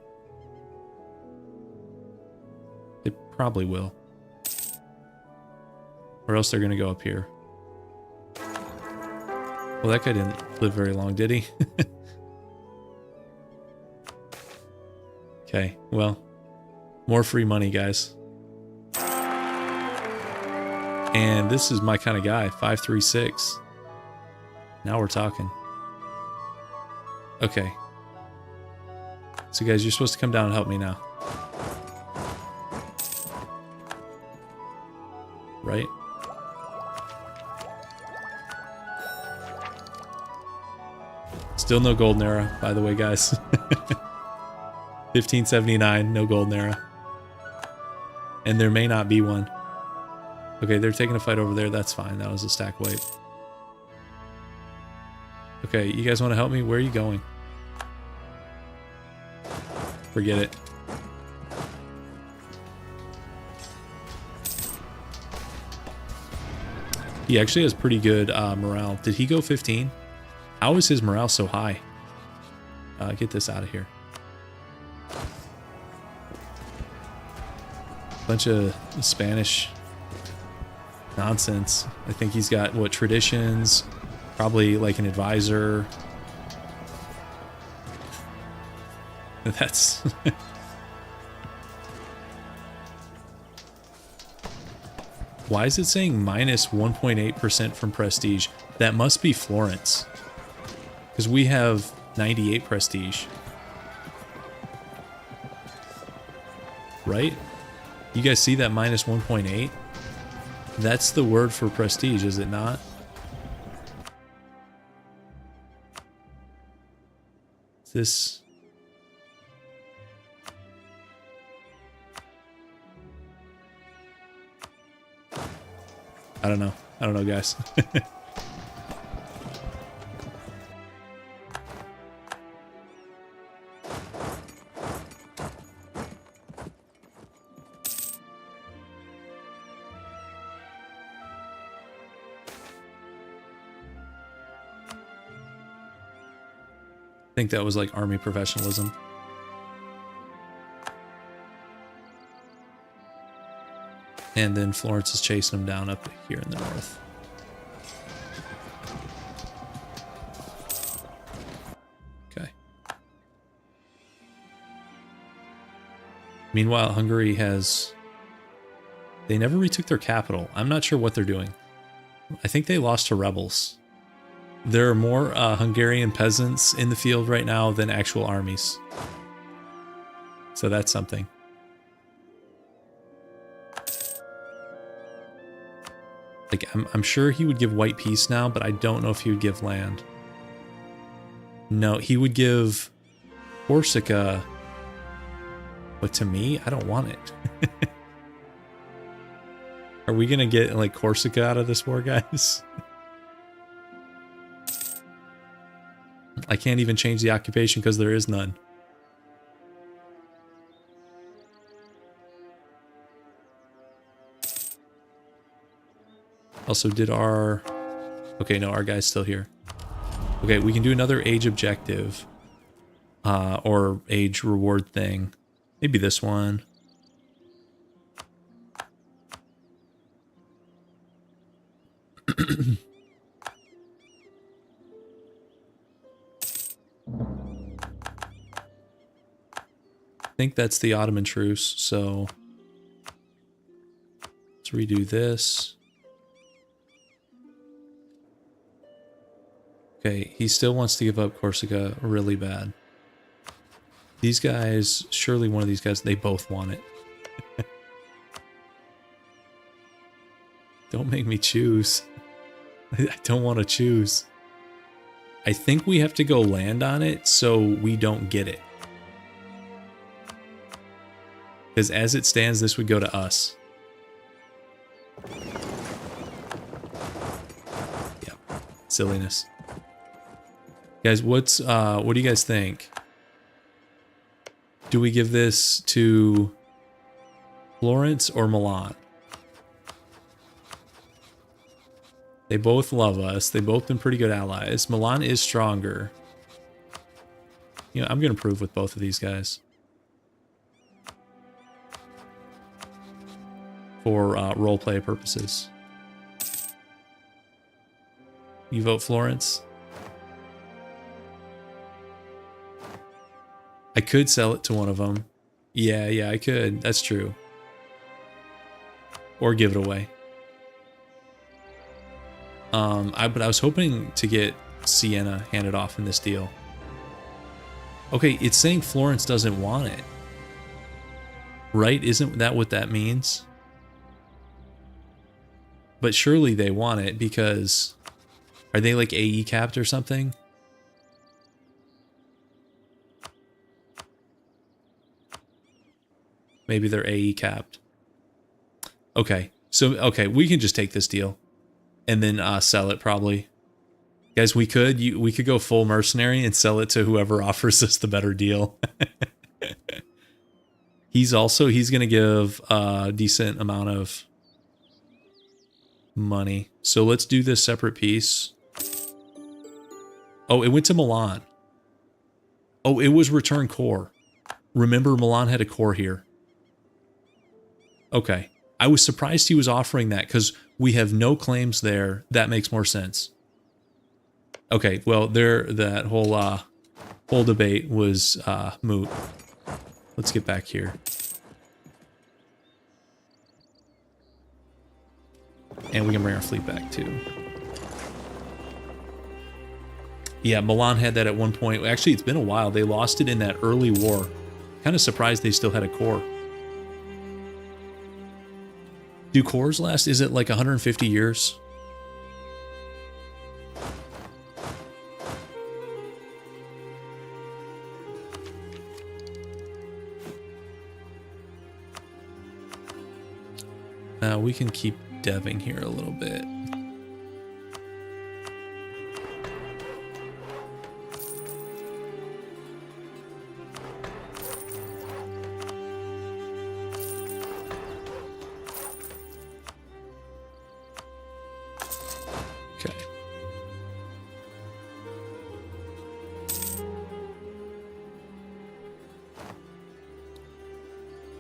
They probably will. Or else they're gonna go up here. Well, that guy didn't live very long, did he? Okay, well, more free money, guys. And this is my kind of guy, 536. Now we're talking. Okay. So guys, you're supposed to come down and help me now. Right? Still no golden era, by the way, guys. 1579, no golden era. And there may not be one. Okay, they're taking a fight over there. That's fine. That was a stack wipe. Okay, you guys want to help me? Where are you going? Forget it. He actually has pretty good morale. Did he go 15? How is his morale so high? Get this out of here. Bunch of Spanish nonsense. I think he's got, what, traditions? Probably like an advisor. That's... Why is it saying minus 1.8% from prestige? That must be Florence. Because we have 98 prestige. Right? You guys see that minus 1.8? That's the word for prestige, is it not? This... I don't know. I don't know, guys. I think that was like army professionalism. And then Florence is chasing him down up here in the north. Okay. Meanwhile, Hungary has... They never retook their capital. I'm not sure what they're doing. I think they lost to rebels. There are more Hungarian peasants in the field right now than actual armies. So that's something. Like, I'm sure he would give white peace now, but I don't know if he would give land. No, he would give Corsica. But to me, I don't want it. Are we going to get, like, Corsica out of this war, guys? I can't even change the occupation because there is none. Also, did our... Okay, no, our guy's still here. Okay, we can do another age objective. Or age reward thing. Maybe this one. I think that's the Ottoman truce, so let's redo this. Okay, he still wants to give up Corsica really bad. These guys, surely one of these guys, they both want it. Don't make me choose. I don't want to choose. I think we have to go land on it so we don't get it. Because as it stands, this would go to us. Yeah, silliness. Guys, what do you guys think? Do we give this to Florence or Milan? They both love us. They've both been pretty good allies. Milan is stronger. You know, I'm going to prove with both of these guys. For roleplay purposes. You vote Florence? I could sell it to one of them. Yeah, I could. That's true. Or give it away. But I was hoping to get Siena handed off in this deal. Okay, it's saying Florence doesn't want it. Right? Isn't that what that means? But surely they want it because... Are they like AE capped or something? Maybe they're AE capped. Okay, so okay, we can just take this deal. And then sell it probably. Guys, we could go full mercenary and sell it to whoever offers us the better deal. He's going to give a decent amount of money. So let's do this separate piece. Oh, it went to Milan. Oh, it was return core. Remember, Milan had a core here. Okay. I was surprised he was offering that because we have no claims there. That makes more sense. Okay, well, that whole debate was moot. Let's get back here. And we can bring our fleet back too. Yeah, Milan had that at one point. Actually, it's been a while. They lost it in that early war. Kind of surprised they still had a core. Do cores last? Is it like 150 years? We can keep deving here a little bit.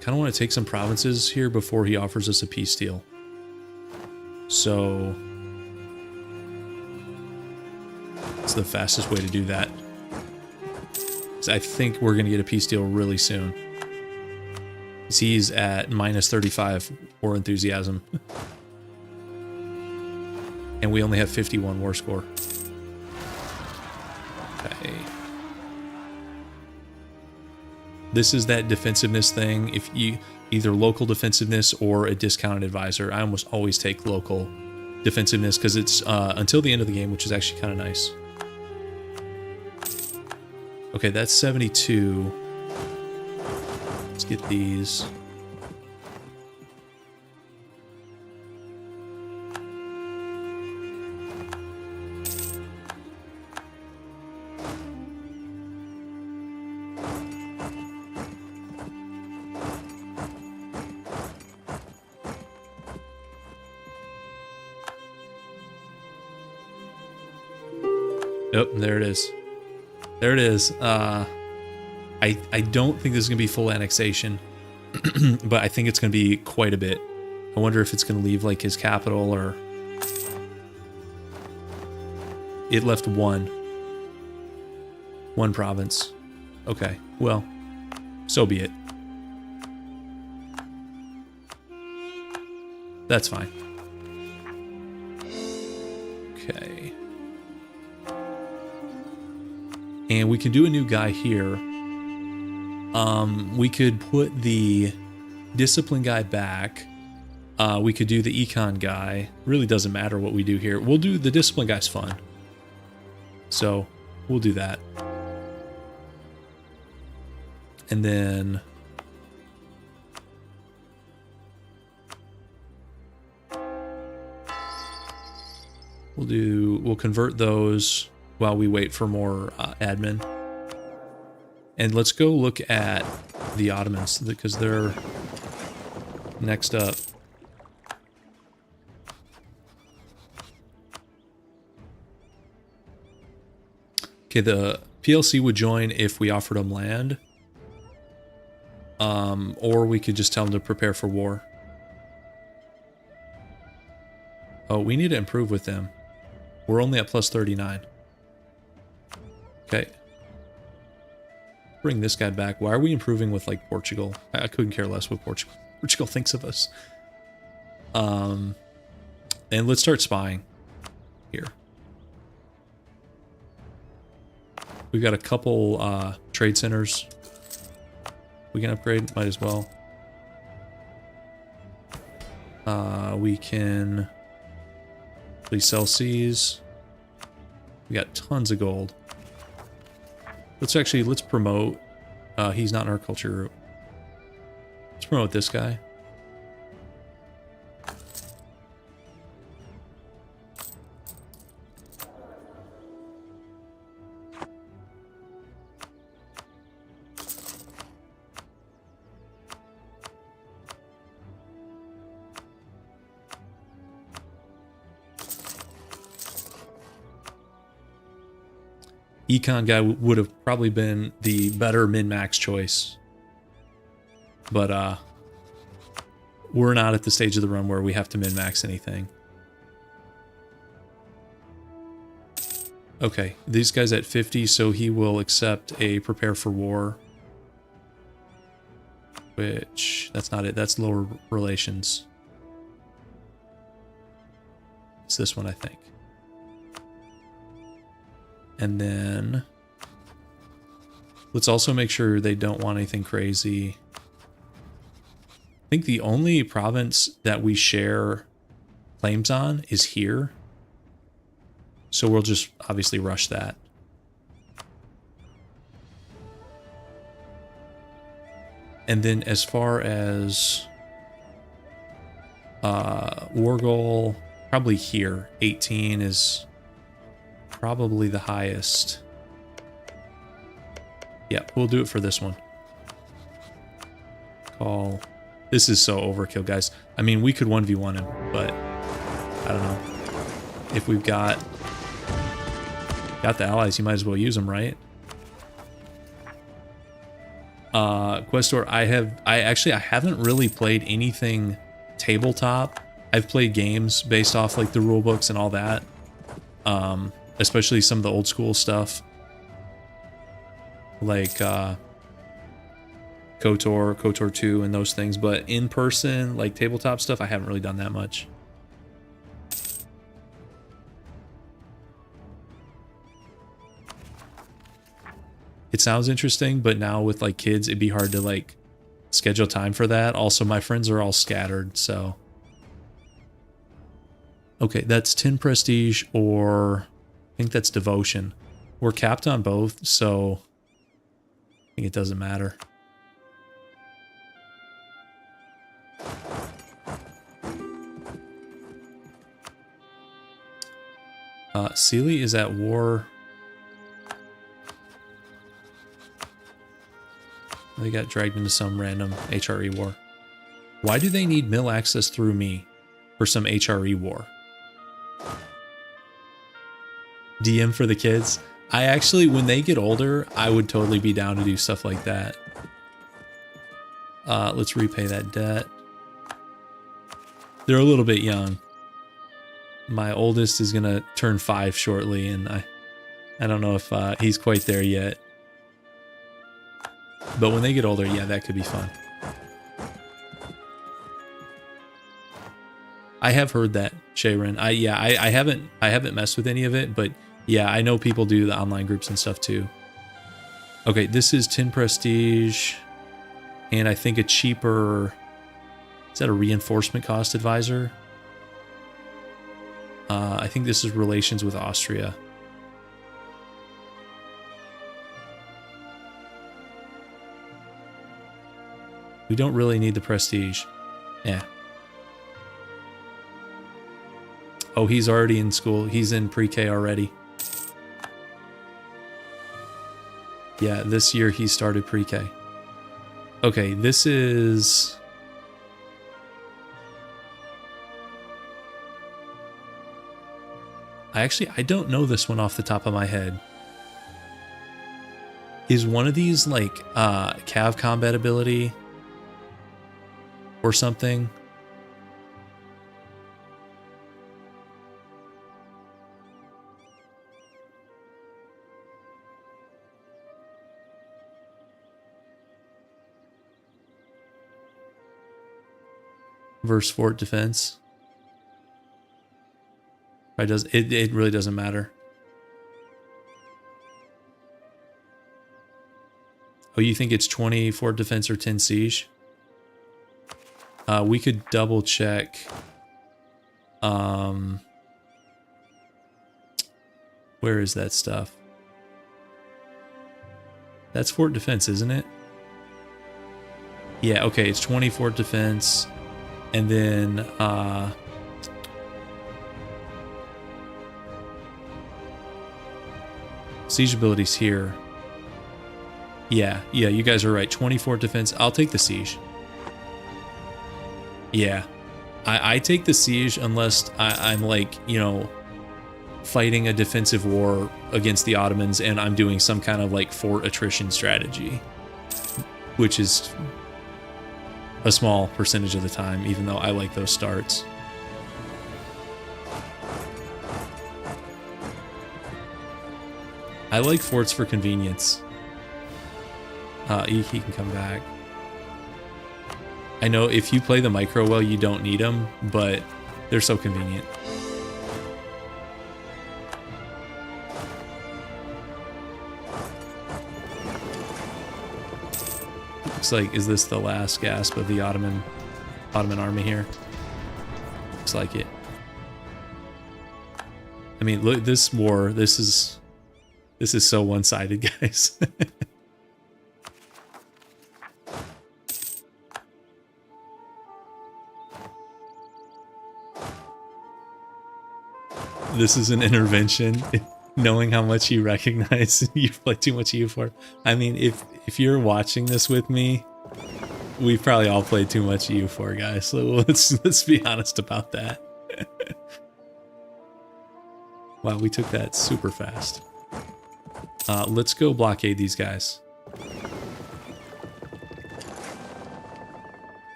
Kind of want to take some provinces here before he offers us a peace deal. So it's the fastest way to do that. I think we're going to get a peace deal really soon. He's at minus 35 war enthusiasm. And we only have 51 war score. Okay. This is that defensiveness thing. If you either local defensiveness or a discounted advisor, I almost always take local defensiveness because it's until the end of the game, which is actually kind of nice. Okay, that's 72. Let's get these. Yep, there it is. There it is. I don't think this is going to be full annexation, but I think it's going to be quite a bit. I wonder if it's going to leave like his capital or... It left one province. Okay, well, so be it. That's fine. Okay. And we can do a new guy here. We could put the discipline guy back. We could do the econ guy. Really doesn't matter what we do here. We'll do the discipline guy's fun. So we'll do that. And then we'll convert those while we wait for more admin. And let's go look at the Ottomans because they're next up. Okay, the PLC would join if we offered them land. Or we could just tell them to prepare for war. Oh, we need to improve with them. We're only at plus 39. Okay. Bring this guy back. Why are we improving with, like, Portugal? I couldn't care less what Portugal thinks of us. And let's start spying here. We've got a couple trade centers we can upgrade. Might as well. We can please sell C's. We got tons of gold. Let's promote. He's not in our culture group. Let's promote this guy. Econ guy would have probably been the better min-max choice. But we're not at the stage of the run where we have to min-max anything. Okay, these guys at 50, so he will accept a prepare for war. Which, that's not it, that's lower relations. It's this one, I think. And then let's also make sure they don't want anything crazy. I think the only province that we share claims on is here. So we'll just obviously rush that. And then as far as war goal, probably here. 18 is probably the highest. Yeah, we'll do it for this one. Call. This is so overkill, guys. I mean, we could 1v1 him, but I don't know. If we've got the allies, you might as well use them, right? Questor, I haven't really played anything tabletop. I've played games based off like the rule books and all that. Especially some of the old school stuff. Like KOTOR, KOTOR 2 and those things, but in person, like tabletop stuff, I haven't really done that much. It sounds interesting, but now with like kids, it'd be hard to like schedule time for that. Also, my friends are all scattered, so. Okay, that's 10 prestige, or I think that's devotion. We're capped on both, so I think it doesn't matter. Sealy is at war. They got dragged into some random HRE war. Why do they need mill access through me for some HRE war? DM for the kids. I actually, when they get older, I would totally be down to do stuff like that. Let's repay that debt. They're a little bit young. My oldest is gonna turn 5 shortly, and I don't know if he's quite there yet. But when they get older, yeah, that could be fun. I have heard that, Shayrin. I haven't messed with any of it, but yeah, I know people do the online groups and stuff too. Okay, this is 10 prestige, and I think a cheaper. Is that a reinforcement cost advisor? I think this is relations with Austria. We don't really need the prestige. Yeah. Oh, he's already in school. He's in pre-K already. Yeah, this year he started pre-K. Okay, this is... I don't know this one off the top of my head. Is one of these like cav combat ability or something? Versus fort defense. It really doesn't matter. Oh, you think it's 20 fort defense or 10 siege? We could double check. Where is that stuff? That's fort defense, isn't it? Yeah, okay, it's 20 fort defense. And then, siege abilities here. Yeah, you guys are right. 20 fort defense. I'll take the siege. Yeah. I take the siege unless I'm like, you know, fighting a defensive war against the Ottomans and I'm doing some kind of like fort attrition strategy, which is a small percentage of the time, even though I like those starts. I like forts for convenience. He can come back. I know if you play the micro well, you don't need them, but they're so convenient. Looks like, is this the last gasp of the Ottoman army here? Looks like it. I mean, look, this war, this is so one-sided, guys. This is an intervention, knowing how much you recognize you've played too much EU4. I mean, if you're watching this with me, we've probably all played too much EU4, guys. So let's be honest about that. Wow, we took that super fast. Let's go blockade these guys.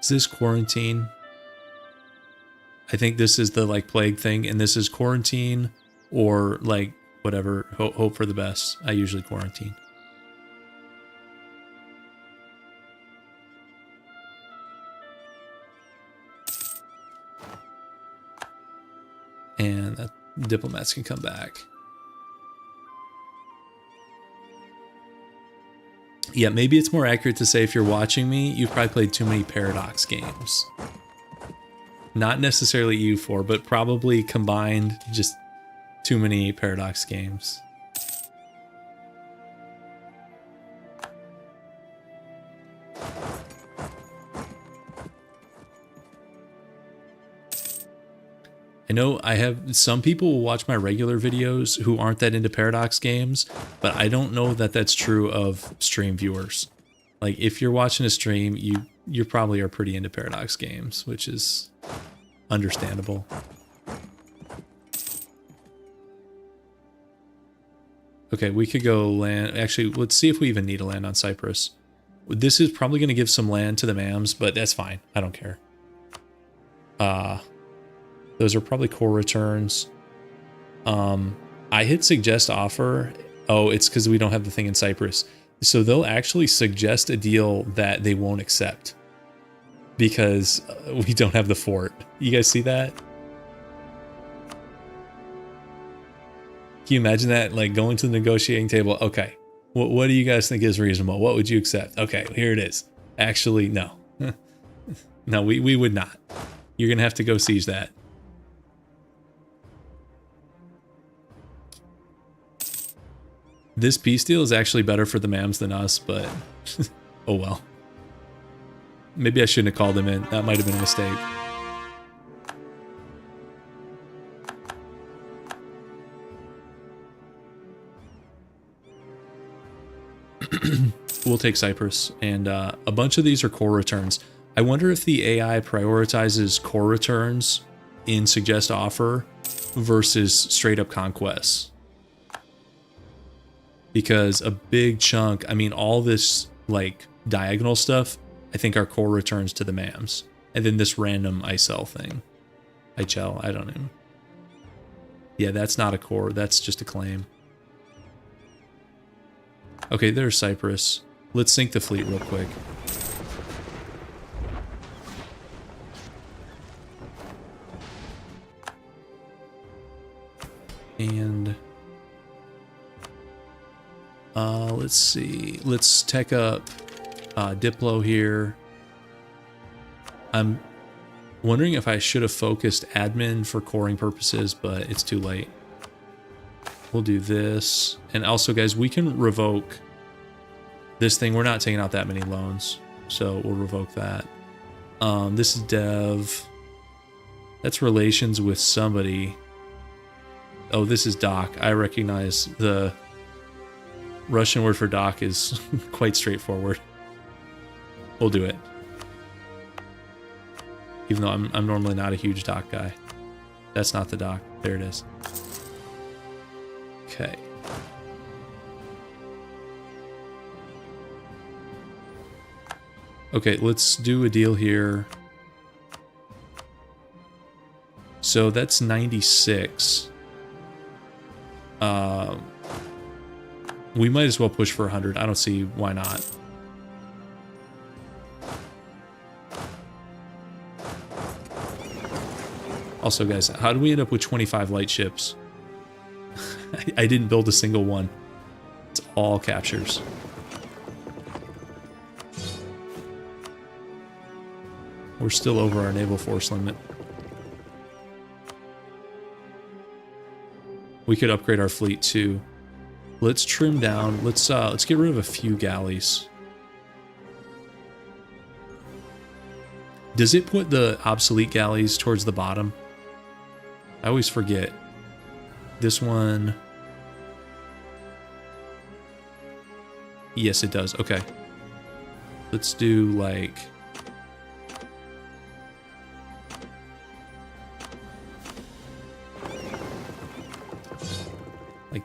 Is this quarantine? I think this is the like plague thing, and this is quarantine or like whatever, hope for the best. I usually quarantine. And that diplomats can come back. Yeah, maybe it's more accurate to say if you're watching me, you've probably played too many Paradox games. Not necessarily EU4, but probably combined just too many Paradox games. I know I have some people will watch my regular videos who aren't that into Paradox games, but I don't know that that's true of stream viewers. Like if you're watching a stream, you probably are pretty into Paradox games, which is understandable. Okay, we could go land. Actually, let's see if we even need to land on Cyprus. This is probably going to give some land to the Mams, but that's fine. I don't care. Those are probably core returns. I hit suggest offer. Oh, it's because we don't have the thing in Cyprus. So they'll actually suggest a deal that they won't accept because we don't have the fort. You guys see that? Can you imagine that? Like going to the negotiating table. Okay, What do you guys think is reasonable? What would you accept? Okay, here it is. Actually, no. No, we would not. You're going to have to go siege that. This peace deal is actually better for the Mams than us, but oh well. Maybe I shouldn't have called them in. That might have been a mistake. We'll take Cyprus, and a bunch of these are core returns. I wonder if the AI prioritizes core returns in suggest offer versus straight up conquests. Because a big chunk, I mean, all this like diagonal stuff, I think are core returns to the Mams. And then this random ICEL thing. ICL, I don't know. Yeah, that's not a core, that's just a claim. Okay, there's Cyprus. Let's sink the fleet real quick. And let's see. Let's tech up Diplo here. I'm wondering if I should have focused admin for coring purposes, but it's too late. We'll do this. And also, guys, we can revoke this thing. We're not taking out that many loans, so we'll revoke that. This is dev. That's relations with somebody. Oh, this is doc. I recognize the Russian word for doc is quite straightforward. We'll do it. Even though I'm normally not a huge doc guy. That's not the doc. There it is. Okay. Okay, let's do a deal here. So that's 96. We might as well push for 100. I don't see why not. Also, guys, how do we end up with 25 light ships? I didn't build a single one. It's all captures. We're still over our naval force limit. We could upgrade our fleet too. Let's trim down. Let's get rid of a few galleys. Does it put the obsolete galleys towards the bottom? I always forget. This one. Yes, it does. Okay. Let's do like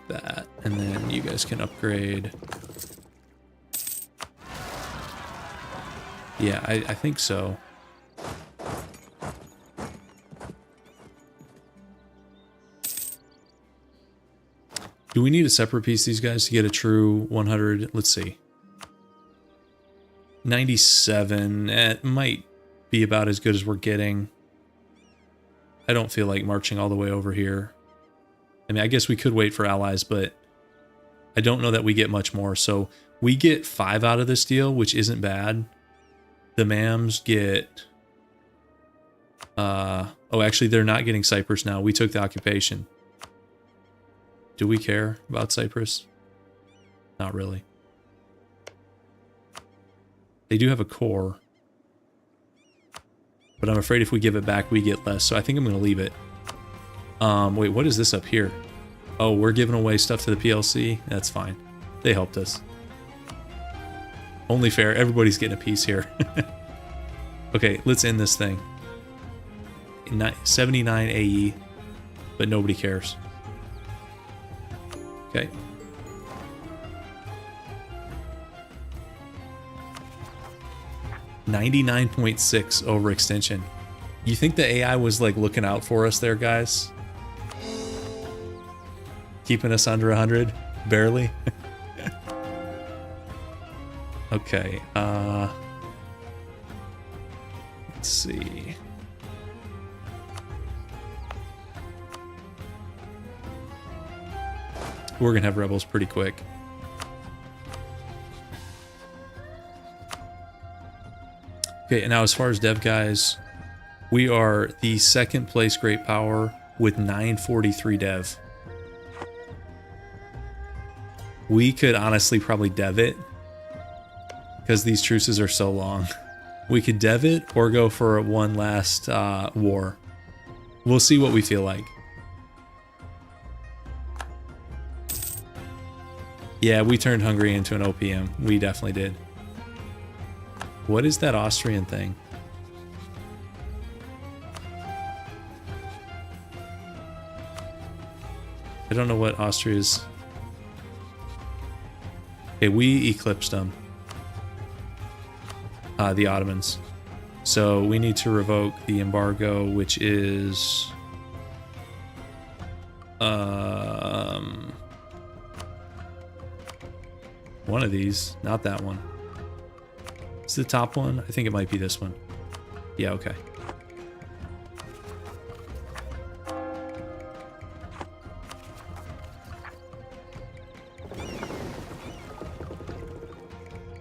that, and then you guys can upgrade. Yeah, I think so. Do we need a separate piece these guys to get a true 100? Let's see. 97. It might be about as good as we're getting. I don't feel like marching all the way over here. I mean, I guess we could wait for allies, but I don't know that we get much more. So we get 5 out of this deal, which isn't bad. The Mams get... oh, actually, they're not getting Cyprus now. We took the occupation. Do we care about Cyprus? Not really. They do have a core. But I'm afraid if we give it back, we get less. So I think I'm going to leave it. Wait, what is this up here? Oh, we're giving away stuff to the PLC? That's fine. They helped us. Only fair. Everybody's getting a piece here. Okay, let's end this thing. 79 AE, but nobody cares. Okay. $99.6 overextension. You think the AI was like looking out for us there, guys? Keeping us under 100? Barely? Okay, let's see. We're gonna have rebels pretty quick. Okay, and now as far as dev guys, we are the second place great power with 943 dev. We could honestly probably dev it because these truces are so long. We could dev it or go for one last war. We'll see what we feel like. Yeah, we turned Hungary into an OPM. We definitely did. What is that Austrian thing? I don't know what Austria's... Okay, we eclipsed them. The Ottomans. So we need to revoke the embargo, which is... one of these, not that one. Is the top one? I think it might be this one. Yeah, okay.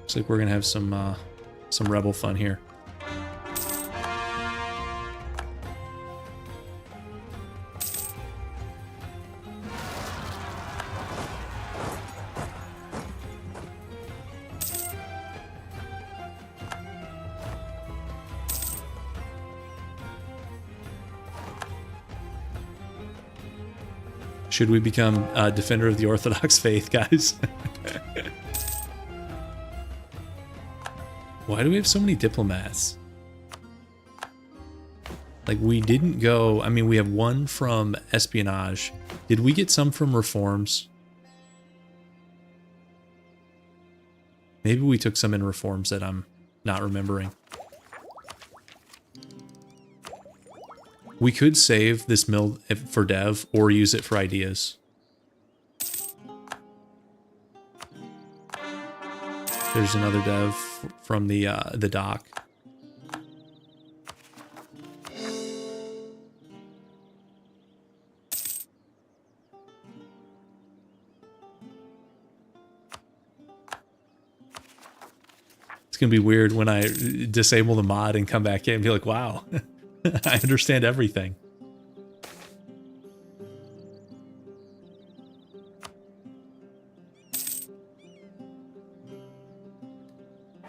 Looks like we're gonna have some rebel fun here. Should we become a defender of the Orthodox faith, guys? Why do we have so many diplomats? Like, we didn't go... I mean, we have one from espionage. Did we get some from reforms? Maybe we took some in reforms that I'm not remembering. We could save this mill for dev or use it for ideas. There's another dev from the dock. It's gonna be weird when I disable the mod and come back in and be like, wow. I understand everything.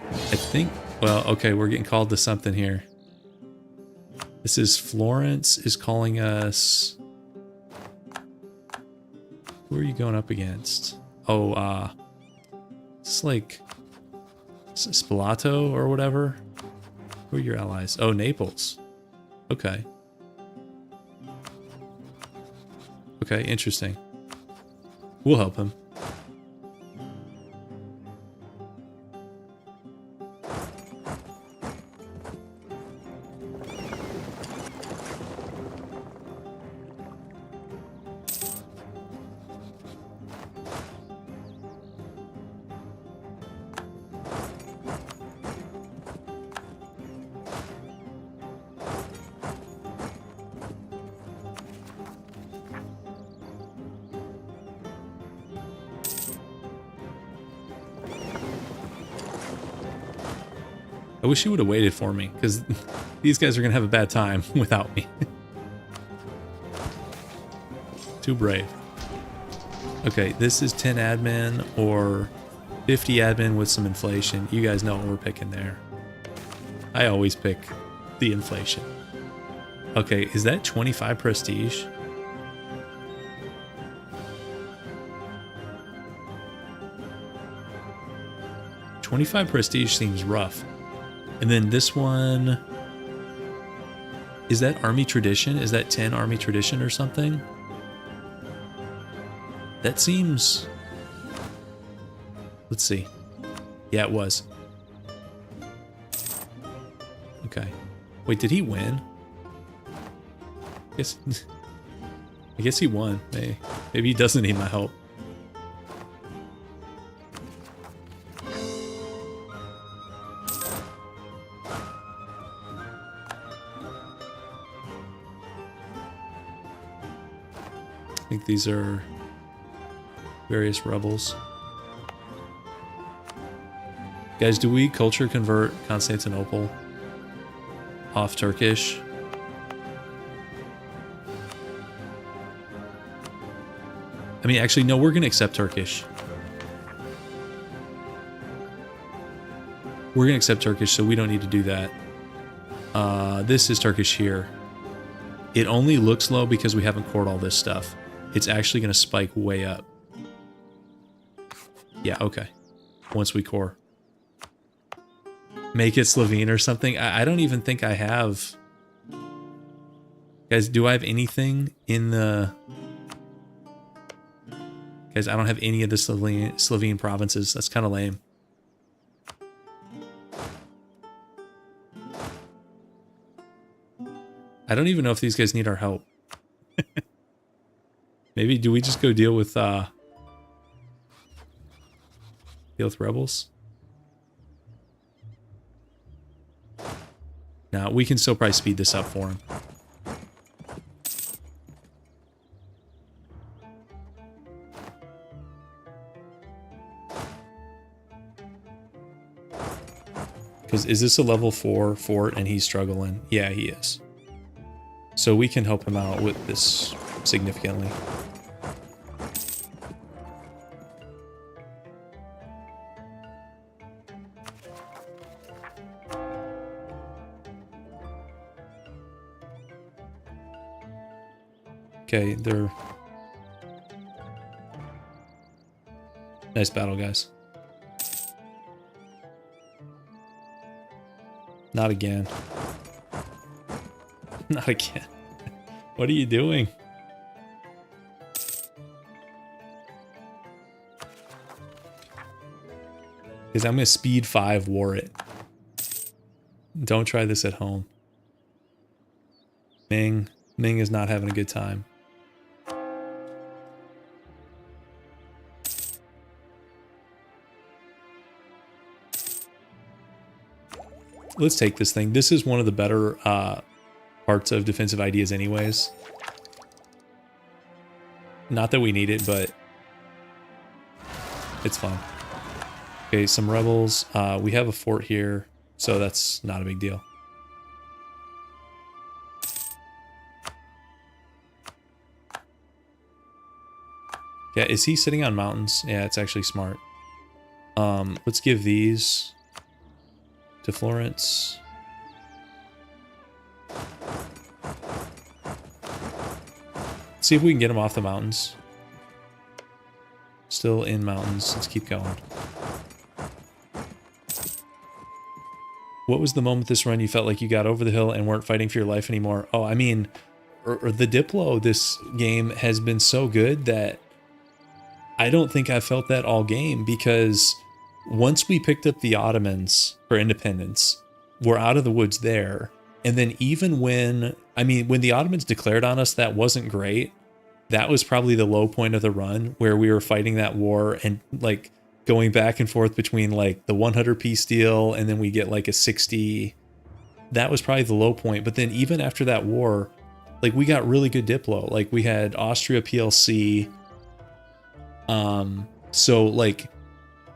I think, well, okay, we're getting called to something here. This is Florence is calling us. Who are you going up against? Oh, it's like Spalato or whatever. Who are your allies? Oh, Naples. Okay. Okay, interesting. We'll help him. I wish you would have waited for me, because these guys are going to have a bad time without me. Too brave. Okay, this is 10 admin or 50 admin with some inflation. You guys know what we're picking there. I always pick the inflation. Okay, is that 25 prestige? $25 prestige seems rough. And then this one, is that army tradition? Is that 10 army tradition or something? That seems, let's see. Yeah, it was. Okay. Wait, did he win? I guess he won. Maybe he doesn't need my help. I think these are various rebels. Guys, do we culture convert Constantinople? off Turkish. I mean, actually, no, we're going to accept Turkish. We're going to accept Turkish, so we don't need to do that. This is Turkish here. It only looks low because we haven't cored all this stuff. It's actually going to spike way up. Yeah, okay. Once we core. Make it Slovene or something. I don't even think I have... Guys, do I have anything in the... Guys, I don't have any of the Slovene provinces. That's kind of lame. I don't even know if these guys need our help. Maybe do we just go deal with rebels? Now we can still probably speed this up for him. Because is this a level 4 fort and he's struggling? Yeah, he is. So we can help him out with this significantly. Okay, they're... Nice battle, guys. Not again. Not again. What are you doing? Because I'm going to speed 5 war it. Don't try this at home. Ming is not having a good time. Let's take this thing. This is one of the better parts of defensive ideas anyways. Not that we need it, but it's fun. Okay, some rebels. We have a fort here, so that's not a big deal. Yeah, is he sitting on mountains? Yeah, it's actually smart. Let's give these to Florence. See if we can get him off the mountains. Still in mountains. Let's keep going. What was the moment this run you felt like you got over the hill and weren't fighting for your life anymore? Oh, I mean, the Diplo this game has been so good that I don't think I felt that all game, because once we picked up the Ottomans for independence, we're out of the woods there. And then even when the Ottomans declared on us, that wasn't great. That was probably the low point of the run, where we were fighting that war and like going back and forth between like the 100 peace deal and then we get like a 60. That was probably the low point. But then even after that war, like we got really good Diplo. Like we had Austria PLC. So like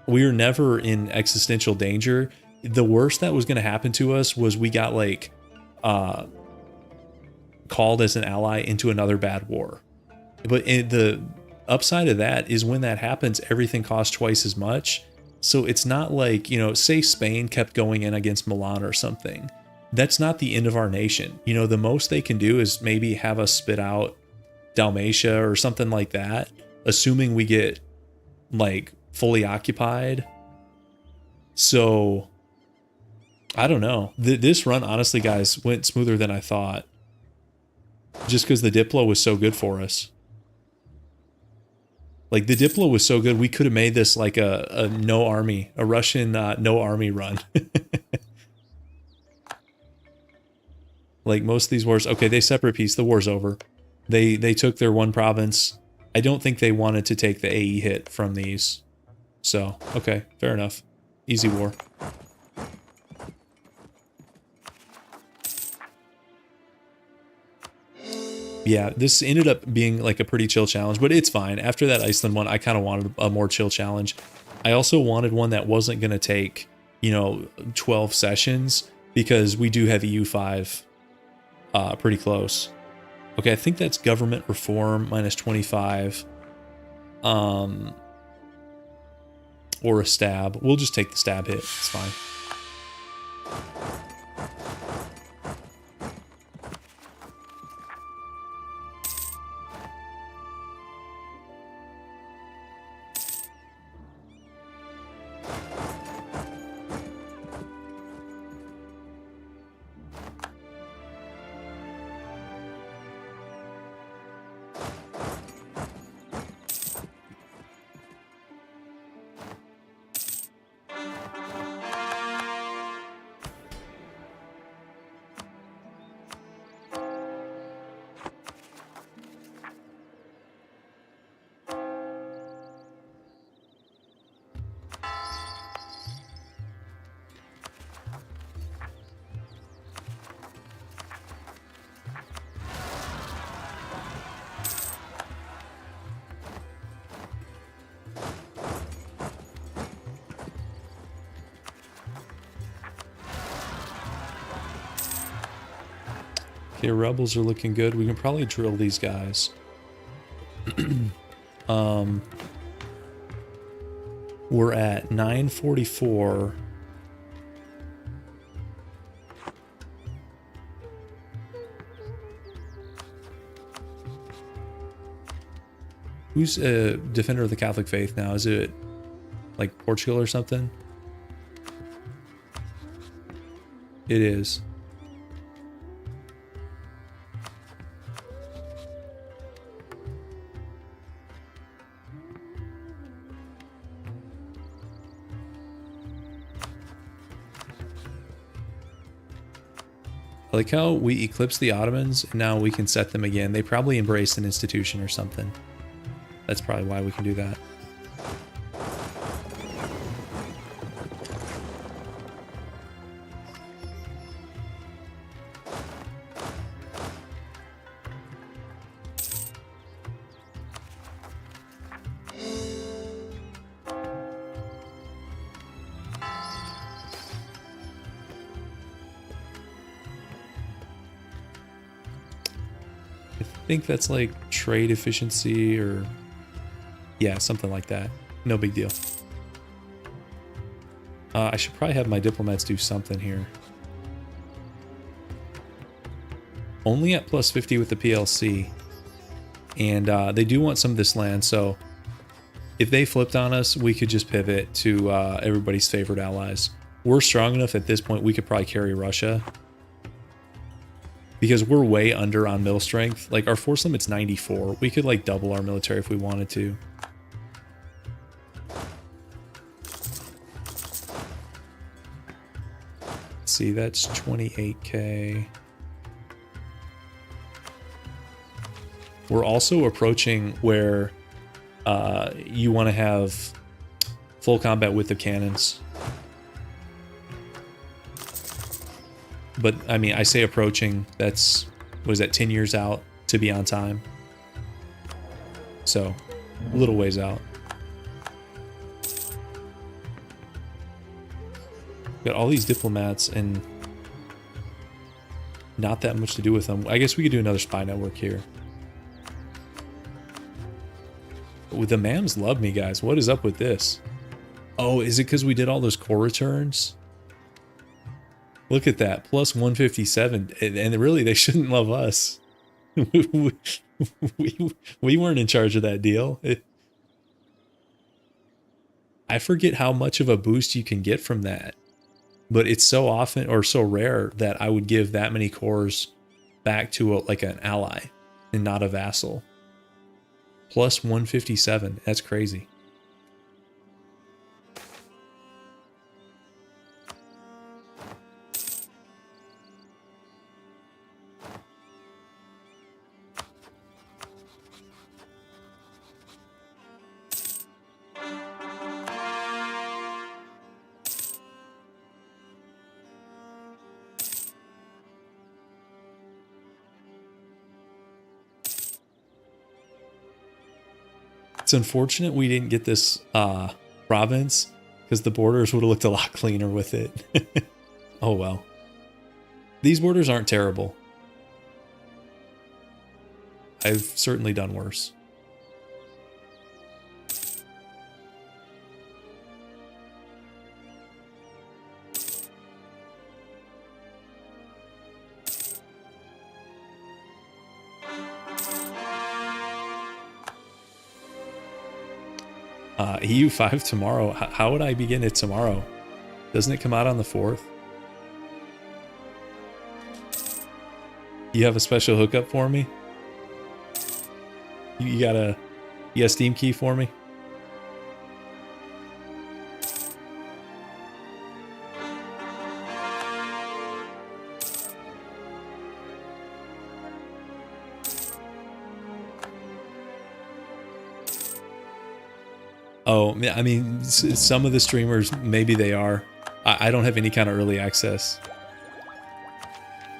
we were never in existential danger. The worst that was going to happen to us was we got like called as an ally into another bad war. But the upside of that is when that happens, everything costs twice as much. So it's not like, you know, say Spain kept going in against Milan or something. That's not the end of our nation. You know, the most they can do is maybe have us spit out Dalmatia or something like that, assuming we get like fully occupied. So I don't know. This run, honestly, guys, went smoother than I thought. Just because the Diplo was so good for us. Like, the Diplo was so good, we could have made this like a no army, a Russian no army run. Like, most of these wars, okay, they separate peace, the war's over. They took their one province. I don't think they wanted to take the AE hit from these. So, okay, fair enough. Easy war. Yeah, this ended up being like a pretty chill challenge, but it's fine. After that Iceland one, I kind of wanted a more chill challenge. I also wanted one that wasn't going to take, you know, 12 sessions. because we do have EU5 pretty close. Okay, I think that's government reform minus 25. Or a stab. We'll just take the stab hit. It's fine. Okay, rebels are looking good. We can probably drill these guys. We're at 944. Who's a defender of the Catholic faith now? Is it like Portugal or something? It is. I like how we eclipsed the Ottomans and now we can set them again. They probably embraced an institution or something. That's probably why we can do that. I think that's like trade efficiency or yeah, something like that. No big deal. I should probably have my diplomats do something here. Only at plus 50 with the PLC. And they do want some of this land, so if they flipped on us, we could just pivot to everybody's favorite allies. We're strong enough at this point, we could probably carry Russia. Because we're way under on mill strength. Like, our force limit's 94. We could, like, double our military if we wanted to. Let's see, that's 28k. We're also approaching where you want to have full combat with the cannons. But, I mean, I say approaching, that's, what is that, 10 years out to be on time? So, a little ways out. Got all these diplomats and not that much to do with them. I guess we could do another spy network here. But the MAMs love me, guys. What is up with this? Oh, is it because we did all those core returns? Look at that, plus 157, and really they shouldn't love us. we weren't in charge of that deal. I forget how much of a boost you can get from that, but it's so often or so rare that I would give that many cores back to like an ally and not a vassal. Plus 157, that's crazy. It's unfortunate we didn't get this province because the borders would have looked a lot cleaner with it. Oh well. These borders aren't terrible. I've certainly done worse. EU5 tomorrow. How would I begin it tomorrow? Doesn't it come out on the 4th? You have a special hookup for me? You got a Steam key for me? Oh, I mean, some of the streamers, maybe they are. I don't have any kind of early access.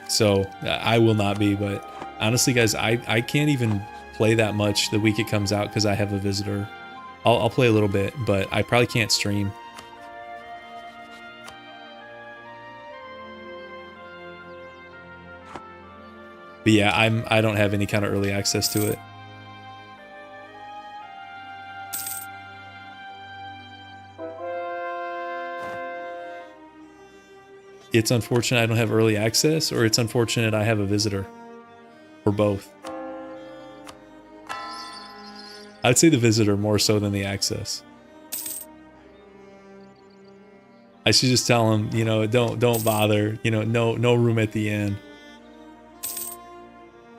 So, I will not be, but honestly, guys, I can't even play that much the week it comes out because I have a visitor. I'll play a little bit, but I probably can't stream. But yeah, I don't have any kind of early access to it. It's unfortunate I don't have early access, or it's unfortunate I have a visitor, or both. I'd say the visitor more so than the access. I should just tell him, you know, don't bother, you know, no room at the inn.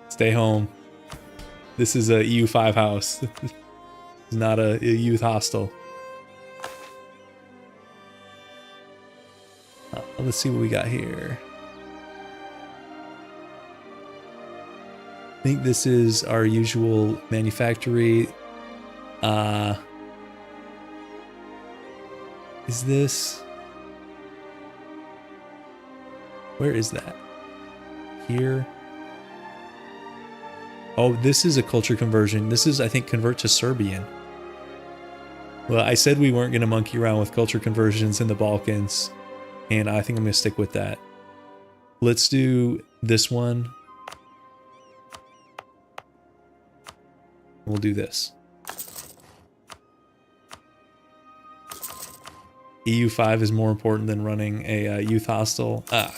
Stay home. This is a EU5 house. It's not a youth hostel. Let's see what we got here. I think this is our usual manufactory. Is this? Where is that? Here. Oh, this is a culture conversion. This is, I think, convert to Serbian. Well, I said we weren't going to monkey around with culture conversions in the Balkans, and I think I'm going to stick with that. Let's do this one. We'll do this. EU5 is more important than running a youth hostel. I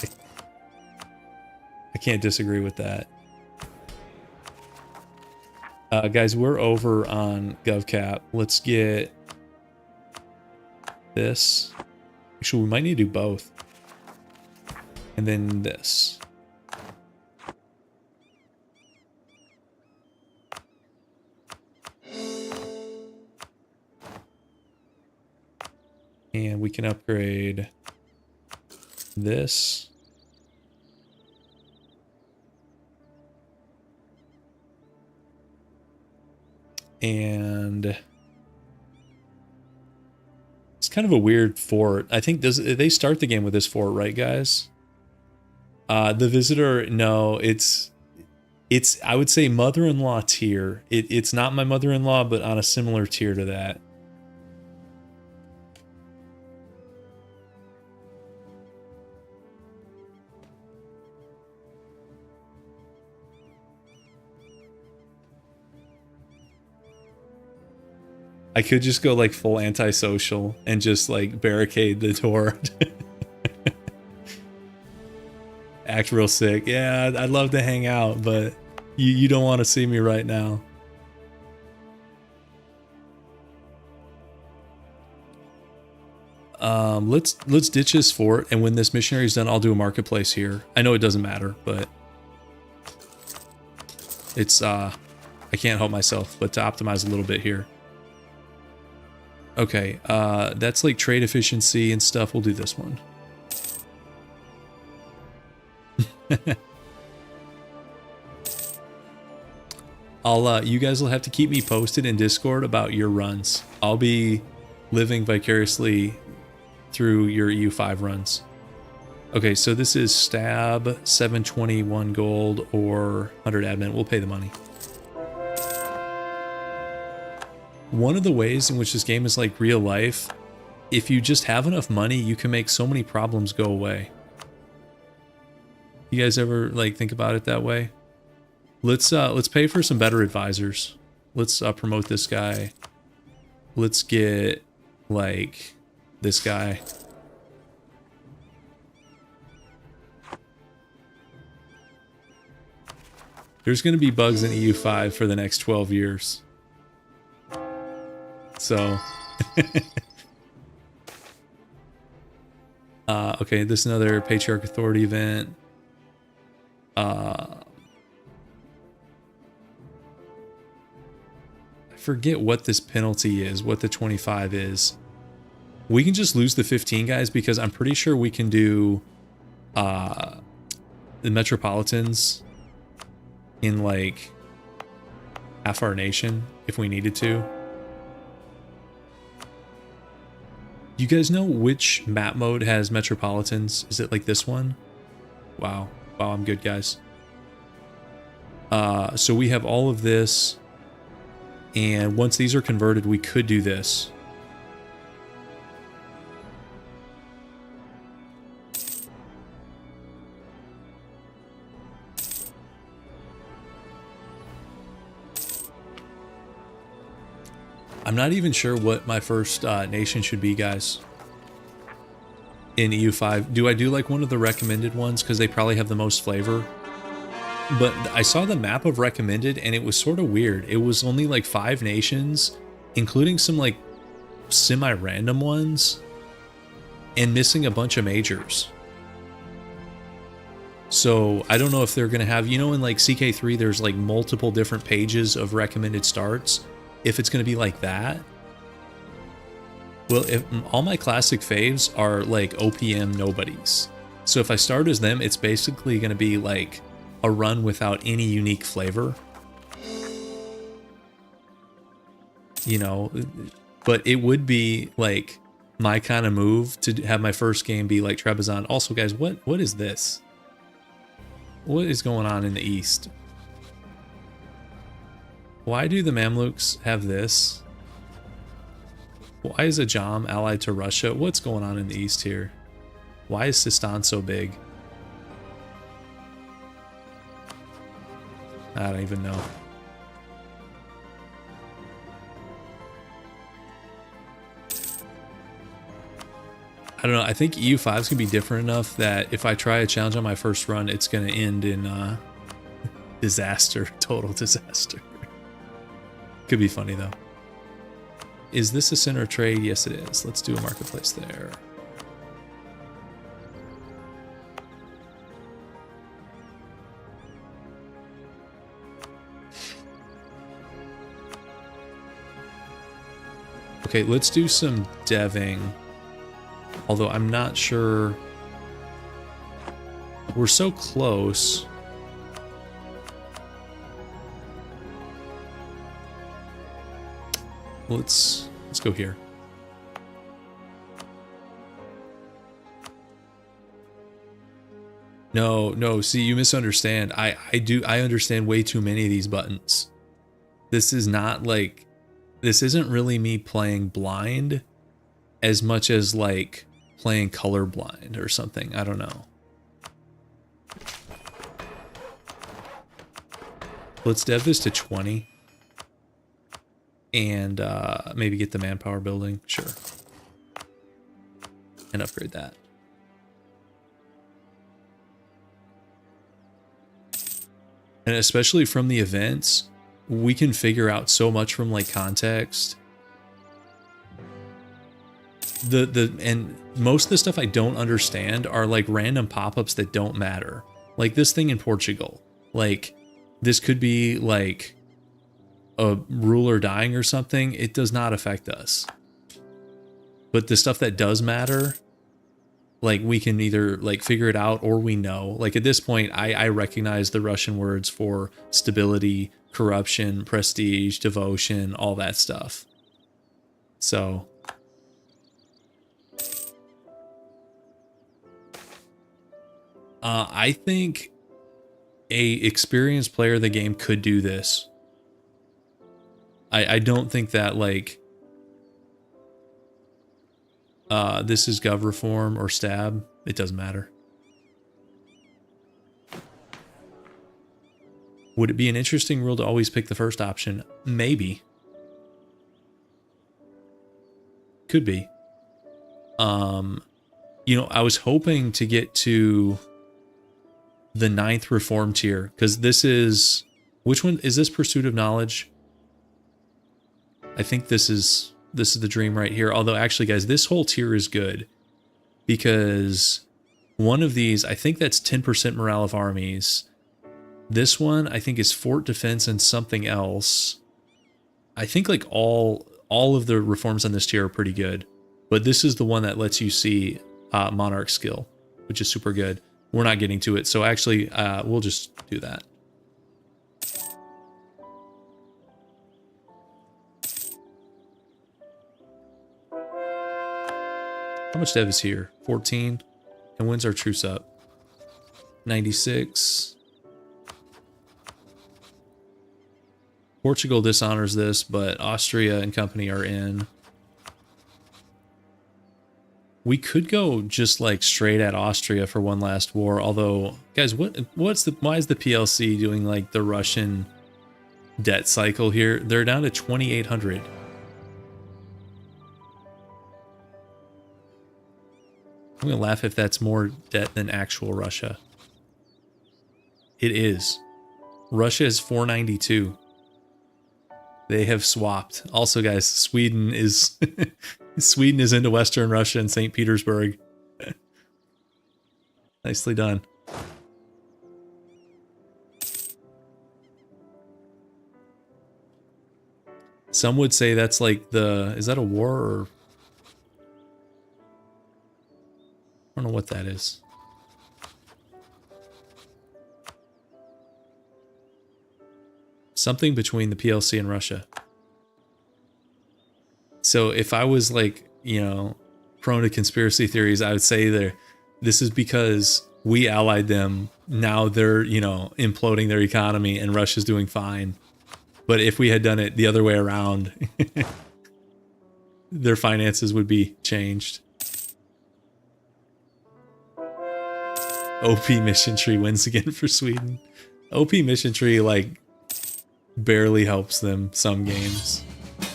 can't disagree with that. Guys, we're over on GovCap. Let's get this. Actually, we might need to do both. And then this. And we can upgrade this. And it's kind of a weird fort. I think they start the game with this fort, right, guys? The visitor, no, it's I would say mother-in-law tier. It's not my mother-in-law, but on a similar tier to that. I could just go like full antisocial and just like barricade the door. Act real sick. Yeah, I'd love to hang out, but you don't want to see me right now. Let's ditch this fort, and when this missionary's done, I'll do a marketplace here. I know it doesn't matter, but it's I can't help myself but to optimize a little bit here. Okay, that's like trade efficiency and stuff. We'll do this one. You guys will have to keep me posted in Discord about your runs. I'll be living vicariously through your EU5 runs. Okay, so this is stab, 721 gold, or 100 admin. We'll pay the money. One of the ways in which this game is like real life, if you just have enough money, you can make so many problems go away. You guys ever like think about it that way? Let's pay for some better advisors. Let's promote this guy. Let's get like this guy. There's going to be bugs in EU5 for the next 12 years. So, okay, this is another Patriarch Authority event. I forget what this penalty is, what the 25 is. We can just lose the 15, guys, because I'm pretty sure we can do the Metropolitans in like half our nation if we needed to. You guys know which map mode has Metropolitans? Is it like this one? Wow. Wow, I'm good, guys. So we have all of this, and once these are converted, we could do this. I'm not even sure what my first nation should be, guys. In EU5, do I do like one of the recommended ones because they probably have the most flavor? But I saw the map of recommended and it was sort of weird. It was only like 5 nations, including some like semi-random ones, and missing a bunch of majors. So I don't know if they're gonna have, you know, in like CK3 there's like multiple different pages of recommended starts. If it's going to be like that. Well, if all my classic faves are like OPM nobodies. So if I start as them, it's basically going to be like a run without any unique flavor. You know, but it would be like my kind of move to have my first game be like Trebizond. Also, guys, what is this? What is going on in the East? Why do the Mamluks have this? Why is Ajam allied to Russia? What's going on in the East here? Why is Sistan so big? I don't even know. I don't know. I think EU5 is going to be different enough that if I try a challenge on my first run, it's going to end in disaster. Total disaster. Could be funny though. Is this a center of trade? Yes, it is. Let's do a marketplace there. Okay, let's do some deving. Although I'm not sure. We're so close. Let's go here. No, see, you misunderstand. I understand way too many of these buttons. This is not like, this isn't really me playing blind as much as like playing colorblind or something. I don't know. Let's dev this to 20. And maybe get the manpower building, sure, and upgrade that. And especially from the events, we can figure out so much from like context. And most of the stuff I don't understand are like random pop-ups that don't matter. Like this thing in Portugal, like this could be like a ruler dying or something. It does not affect us. But the stuff that does matter, like we can either like figure it out or we know. Like at this point, I recognize the Russian words for stability, corruption, prestige, devotion, all that stuff. So I think a experienced player of the game could do this. I don't think that like this is gov reform or stab. It doesn't matter. Would it be an interesting rule to always pick the first option? Maybe. Could be. You know, I was hoping to get to the 9th reform tier, because this is, which one is this? Pursuit of knowledge. I think this is the dream right here. Although actually, guys, this whole tier is good because one of these, I think that's 10% morale of armies. This one I think is fort defense and something else. I think like all of the reforms on this tier are pretty good, but this is the one that lets you see monarch skill, which is super good. We're not getting to it, so actually we'll just do that. How much dev is here? 14. And when's our truce up? 96. Portugal dishonors this, but Austria and company are in. We could go just like straight at Austria for one last war. Although, guys, why is the PLC doing like the Russian debt cycle here? They're down to 2,800. I'm gonna laugh if that's more debt than actual Russia. It is. Russia is 492. They have swapped. Also, guys, Sweden is Sweden is into Western Russia and St. Petersburg. Nicely done. Some would say that's like the, is that a war or? I don't know what that is. Something between the PLC and Russia. So if I was like, you know, prone to conspiracy theories, I would say this is because we allied them. Now they're, you know, imploding their economy and Russia's doing fine. But if we had done it the other way around, their finances would be changed. OP mission tree wins again for Sweden. OP mission tree like barely helps them some games.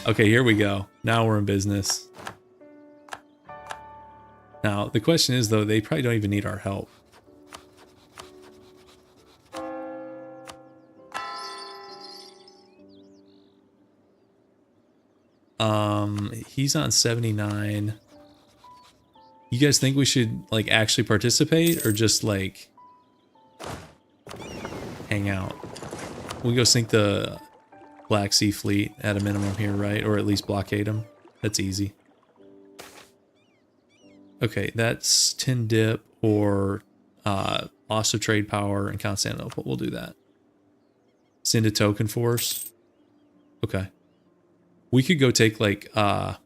Okay, here we go. Now we're in business. Now, the question is, though, they probably don't even need our help. He's on 79. You guys think we should, like, actually participate or just, like, hang out? We go sink the Black Sea Fleet at a minimum here, right? Or at least blockade them. That's easy. Okay, that's 10 dip or loss of trade power in Constantinople. We'll do that. Send a token force. Okay. We could go take like wonder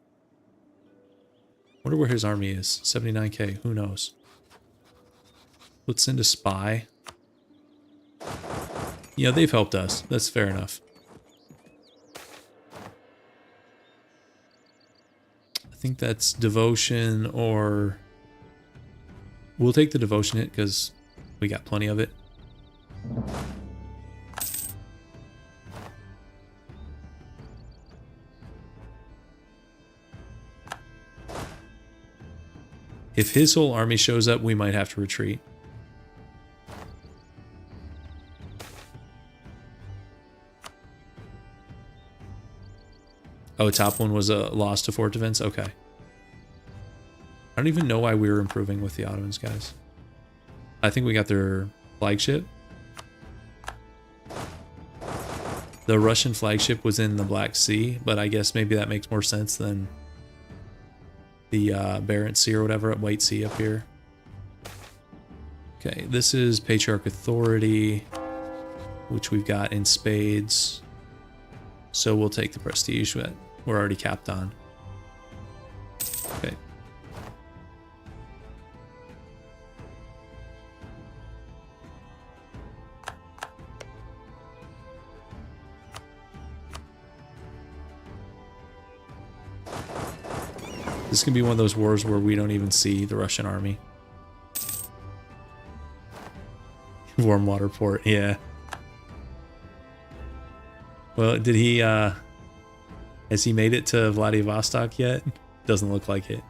where his army is. 79k, who knows? Let's send a spy. Yeah, they've helped us. That's fair enough. I think that's devotion or... We'll take the devotion hit because we got plenty of it. If his whole army shows up, we might have to retreat. Oh, top one was a loss to fort defense? Okay. I don't even know why we were improving with the Ottomans, guys. I think we got their flagship. The Russian flagship was in the Black Sea, but I guess maybe that makes more sense than the Barents Sea or whatever at White Sea up here. Okay, this is Patriarch Authority, which we've got in spades. So we'll take the prestige that we're already capped on. Okay. This can be one of those wars where we don't even see the Russian army. Warm water port, yeah. Well, did he, has he made it to Vladivostok yet? Doesn't look like it.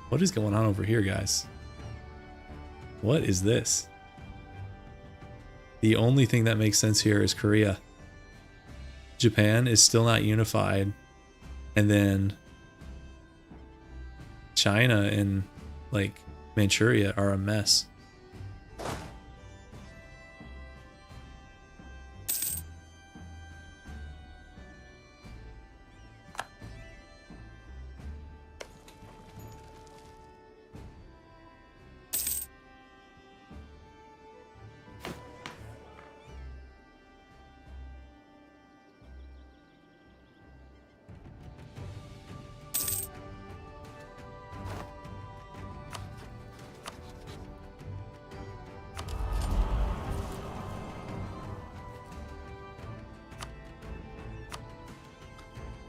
What is going on over here, guys? What is this? The only thing that makes sense here is Korea. Japan is still not unified. And then China and like Manchuria are a mess.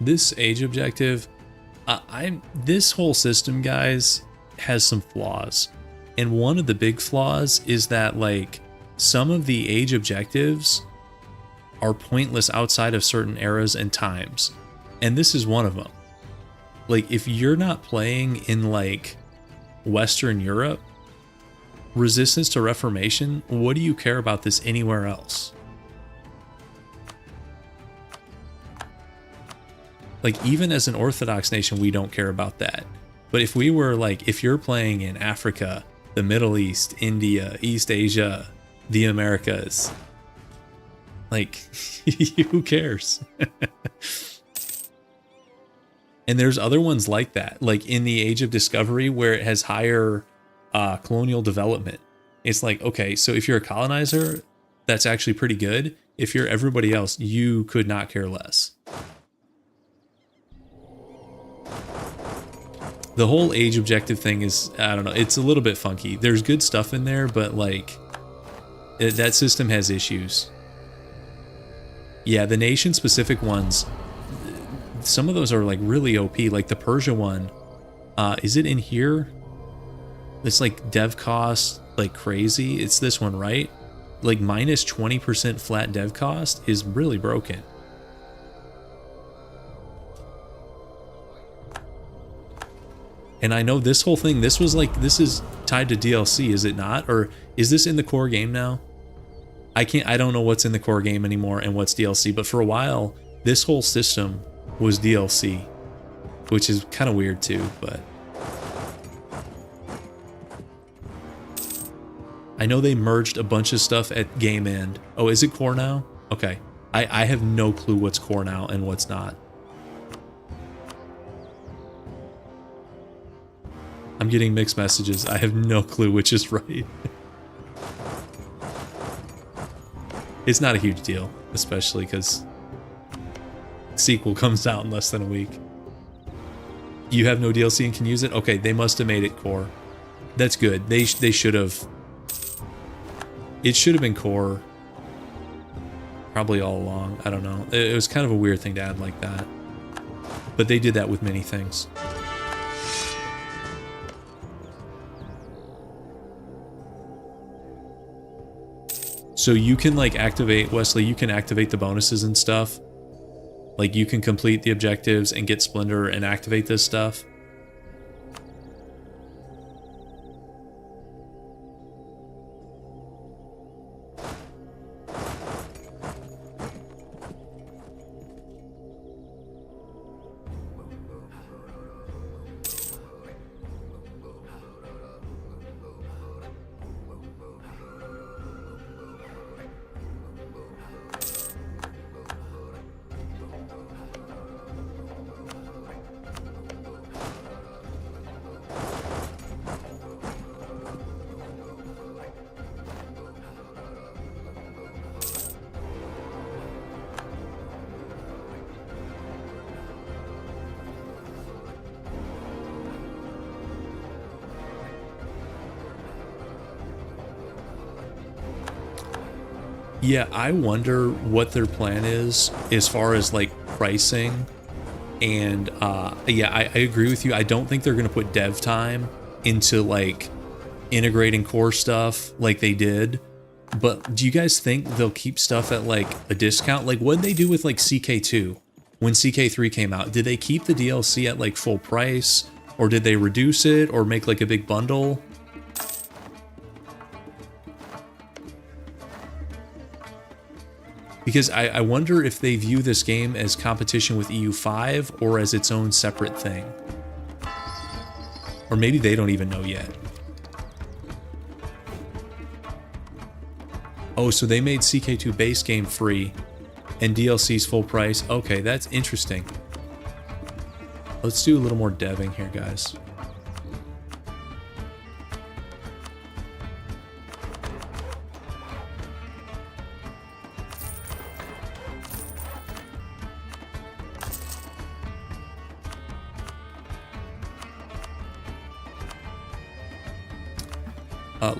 This age objective, this whole system, guys, has some flaws. And one of the big flaws is that, like, some of the age objectives are pointless outside of certain eras and times. And this is one of them. Like, if you're not playing in, like, Western Europe, resistance to Reformation, what do you care about this anywhere else? Like, even as an Orthodox nation, we don't care about that. But if we were like, if you're playing in Africa, the Middle East, India, East Asia, the Americas, like, who cares? And there's other ones like that, like in the Age of Discovery, where it has higher colonial development. It's like, okay, so if you're a colonizer, that's actually pretty good. If you're everybody else, you could not care less. The whole age objective thing is, I don't know, it's a little bit funky. There's good stuff in there, but like, that system has issues. Yeah, the nation-specific ones, some of those are like really OP, like the Persia one. Is it in here? It's like dev cost, like crazy. It's this one, right? Like minus 20% flat dev cost is really broken. And I know this whole thing, this was like, this is tied to DLC, is it not? Or is this in the core game now? I don't know what's in the core game anymore and what's DLC, but for a while, this whole system was DLC, which is kind of weird too, but I know they merged a bunch of stuff at game end. Oh, is it core now? Okay. I have no clue what's core now and what's not. I'm getting mixed messages. I have no clue which is right. It's not a huge deal, especially because sequel comes out in less than a week. You have no DLC and can use it? Okay, they must have made it core. That's good. They should have. It should have been core probably all along. I don't know. It was kind of a weird thing to add like that. But they did that with many things. So you can like activate, Wesley, you can activate the bonuses and stuff. Like you can complete the objectives and get Splendor and activate this stuff. Yeah, I wonder what their plan is as far as like pricing. And yeah, I agree with you. I don't think they're going to put dev time into like integrating core stuff like they did. But do you guys think they'll keep stuff at like a discount? Like what did they do with like CK2 when CK3 came out? Did they keep the DLC at like full price, or did they reduce it or make like a big bundle? Because I wonder if they view this game as competition with EU5 or as its own separate thing. Or maybe they don't even know yet. Oh, so they made CK2 base game free and DLC's full price. Okay, that's interesting. Let's do a little more deving here, guys.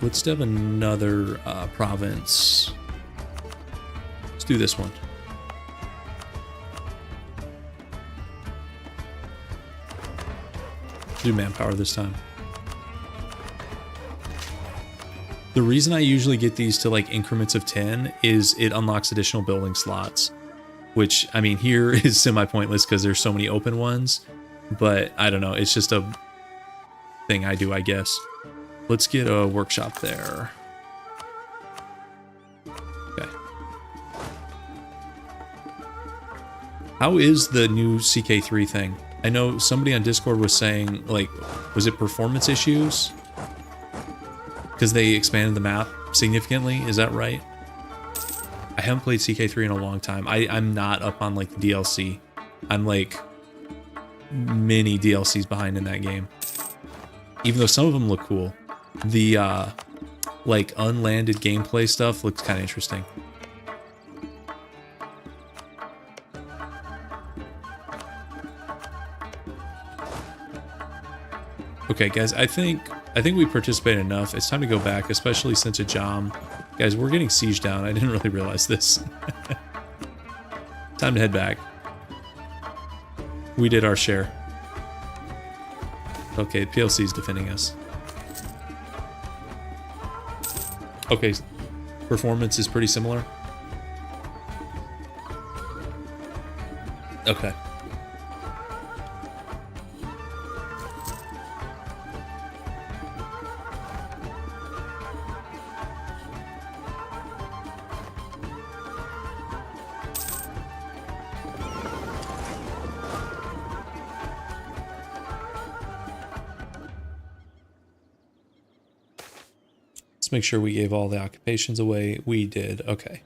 Let's dev another province. Let's do this one. Do manpower this time. The reason I usually get these to like increments of 10 is it unlocks additional building slots, which I mean here is semi-pointless because there's so many open ones, but I don't know, it's just a thing I do, I guess. Let's get a workshop there. Okay. How is the new CK3 thing? I know somebody on Discord was saying, like, was it performance issues? Because they expanded the map significantly, is that right? I haven't played CK3 in a long time. I'm not up on, like, the DLC. I'm, like, many DLCs behind in that game. Even though some of them look cool. The, like, unlanded gameplay stuff looks kind of interesting. Okay, guys, I think we participated enough. It's time to go back, especially since a jam. Guys, we're getting siege down. I didn't really realize this. Time to head back. We did our share. Okay, PLC's defending us. Okay, performance is pretty similar. Okay. Let's make sure we gave all the occupations away. We did. Okay.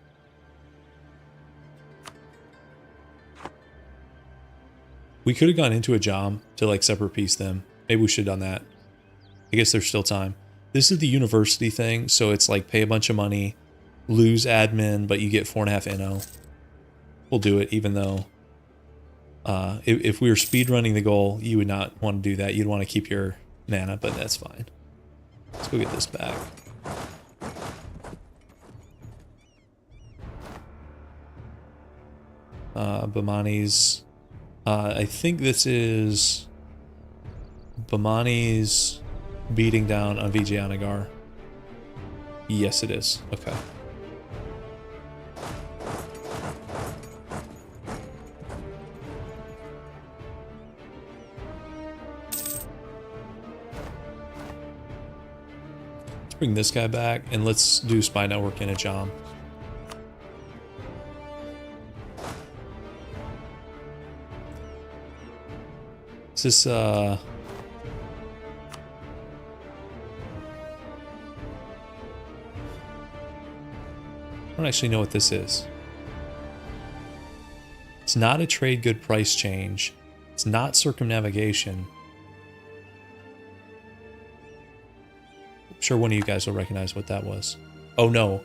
We could have gone into a job to like separate piece them. Maybe we should have done that. I guess there's still time. This is the university thing, so it's like pay a bunch of money, lose admin, but you get 4.5 NO. We'll do it, even though if we were speedrunning the goal, you would not want to do that. You'd want to keep your mana, but that's fine. Let's go get this back. Bamani's. I think this is Bamani's beating down on Vijayanagar. Yes, it is. Okay. Let's bring this guy back and let's do spy network in a job. Is this, I don't actually know what this is. It's not a trade good price change. It's not circumnavigation. I'm sure one of you guys will recognize what that was. Oh no.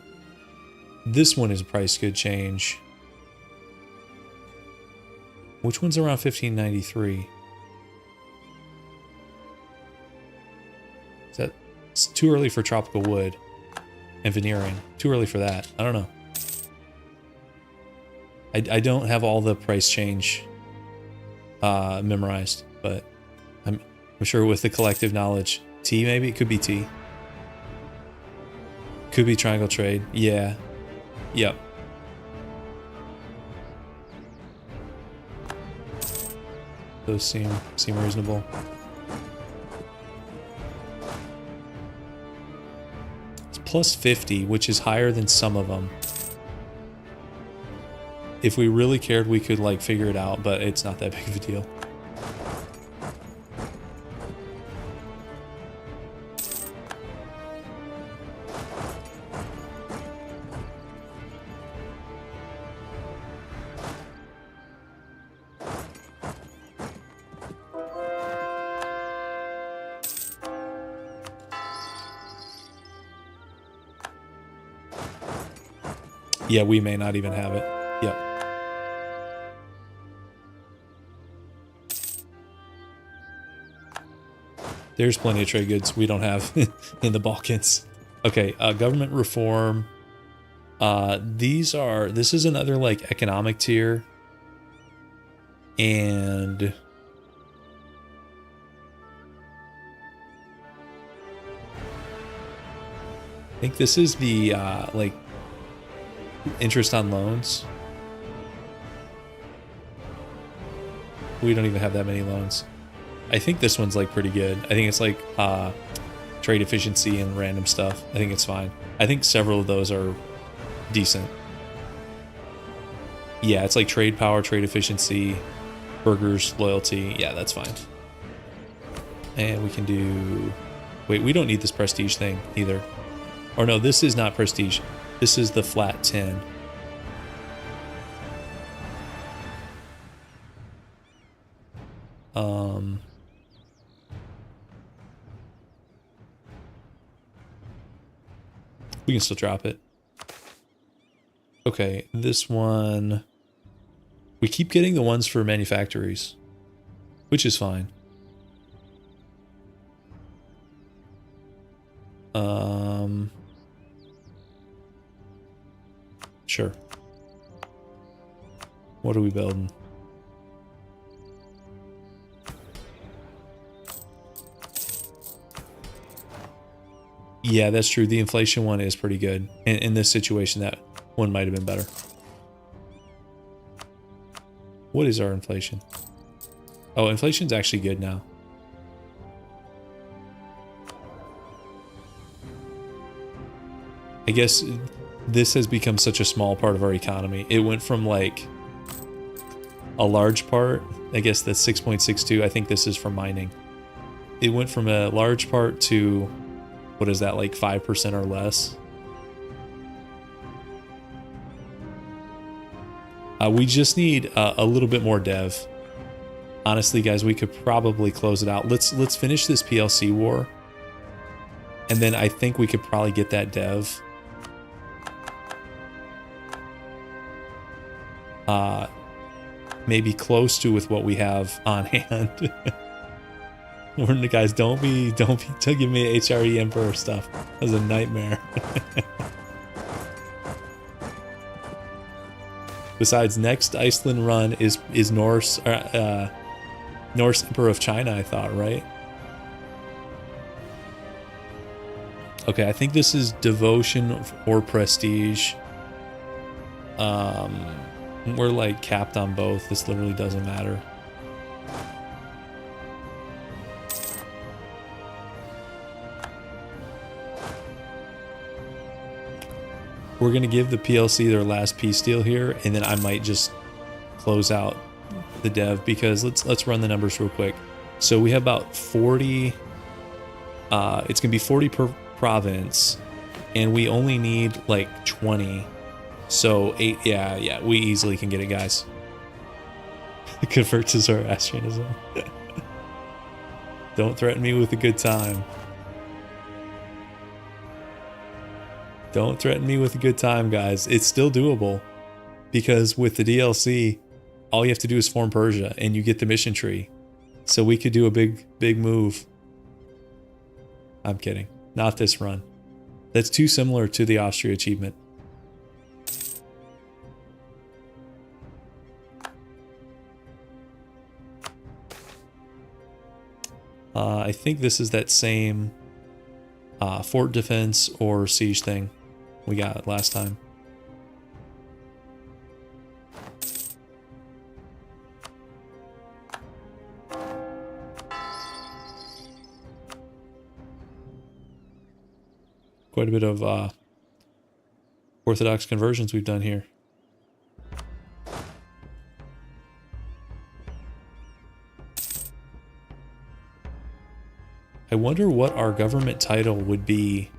This one is a price good change. Which one's around 1593? It's too early for tropical wood and veneering. Too early for that. I don't know. I don't have all the price change memorized, but I'm sure with the collective knowledge. T maybe? It could be T. Could be triangle trade. Yeah. Yep. Those seem reasonable. It's plus 50, which is higher than some of them. If we really cared, we could like figure it out, but it's not that big of a deal. Yeah, we may not even have it. Yep. There's plenty of trade goods we don't have in the Balkans. Okay, government reform. This is another like economic tier. And I think this is the like interest on loans. We don't even have that many loans. I think this one's like pretty good. I think it's like trade efficiency and random stuff. I think it's fine. I think several of those are decent. Yeah, it's like trade power, trade efficiency, burgers, loyalty. Yeah, that's fine. And we can do... Wait, we don't need this prestige thing either. Or no, this is not prestige. This is the flat 10. We can still drop it. Okay, this one... We keep getting the ones for manufactories, which is fine. Sure. What are we building? Yeah, that's true. The inflation one is pretty good. In this situation, that one might have been better. What is our inflation? Oh, inflation's actually good now. I guess this has become such a small part of our economy. It went from like a large part, I guess that's 6.62. I think this is from mining. It went from a large part to, what is that, like 5% or less? We just need a little bit more dev. Honestly, guys, we could probably close it out. Let's finish this PLC war. And then I think we could probably get that dev. Maybe close to with what we have on hand. Warn the guys, don't be give me HRE Emperor stuff. That was a nightmare. Besides, next Iceland run is Norse Norse Emperor of China, I thought, right? Okay, I think this is devotion or prestige. We're like capped on both. This literally doesn't matter. We're gonna give the PLC their last peace deal here, and then I might just close out the dev, because let's run the numbers real quick. So we have about 40. It's gonna be 40 per province, and we only need like 20. So 8. Yeah, we easily can get it, guys. Convert to Zoroastrianism. Don't threaten me with a good time. Don't threaten me with a good time, guys. It's still doable, because with the DLC, all you have to do is form Persia and you get the mission tree. So we could do a big move. I'm kidding. Not this run. That's too similar to the Austria achievement. I think this is that same fort defense or siege thing. we got last time. Quite a bit of Orthodox conversions we've done here. I wonder what our government title would be.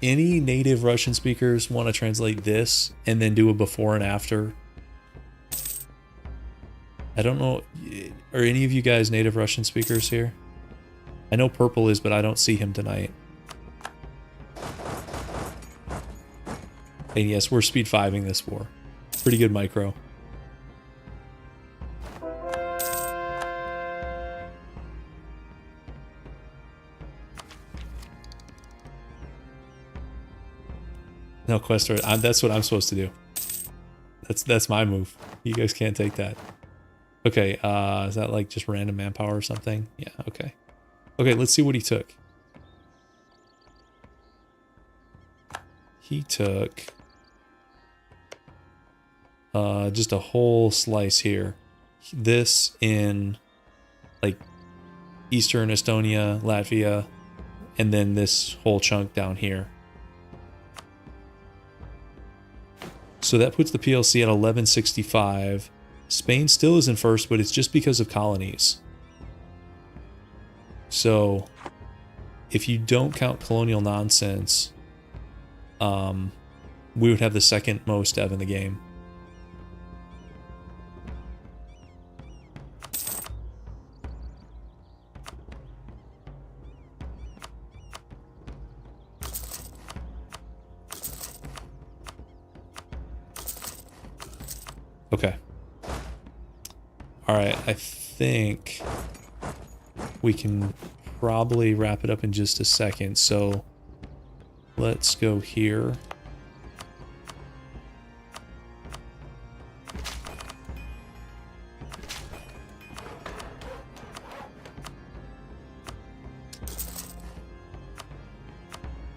Any native Russian speakers want to translate this and then do a before and after? I don't know. Are any of you guys native Russian speakers here? I know Purple is, but I don't see him tonight. And yes, we're speed 5ing this war. Pretty good micro. No, Questor, that's what I'm supposed to do. That's my move. You guys can't take that. Okay, is that like just random manpower or something? Yeah, okay. Okay, let's see what he took. He took just a whole slice here. This in like Eastern Estonia, Latvia, and then this whole chunk down here. So that puts the PLC at 1165. Spain still is in first, but it's just because of colonies. So if you don't count colonial nonsense, we would have the second most dev in the game. Okay. All right, I think we can probably wrap it up in just a second. So let's go here.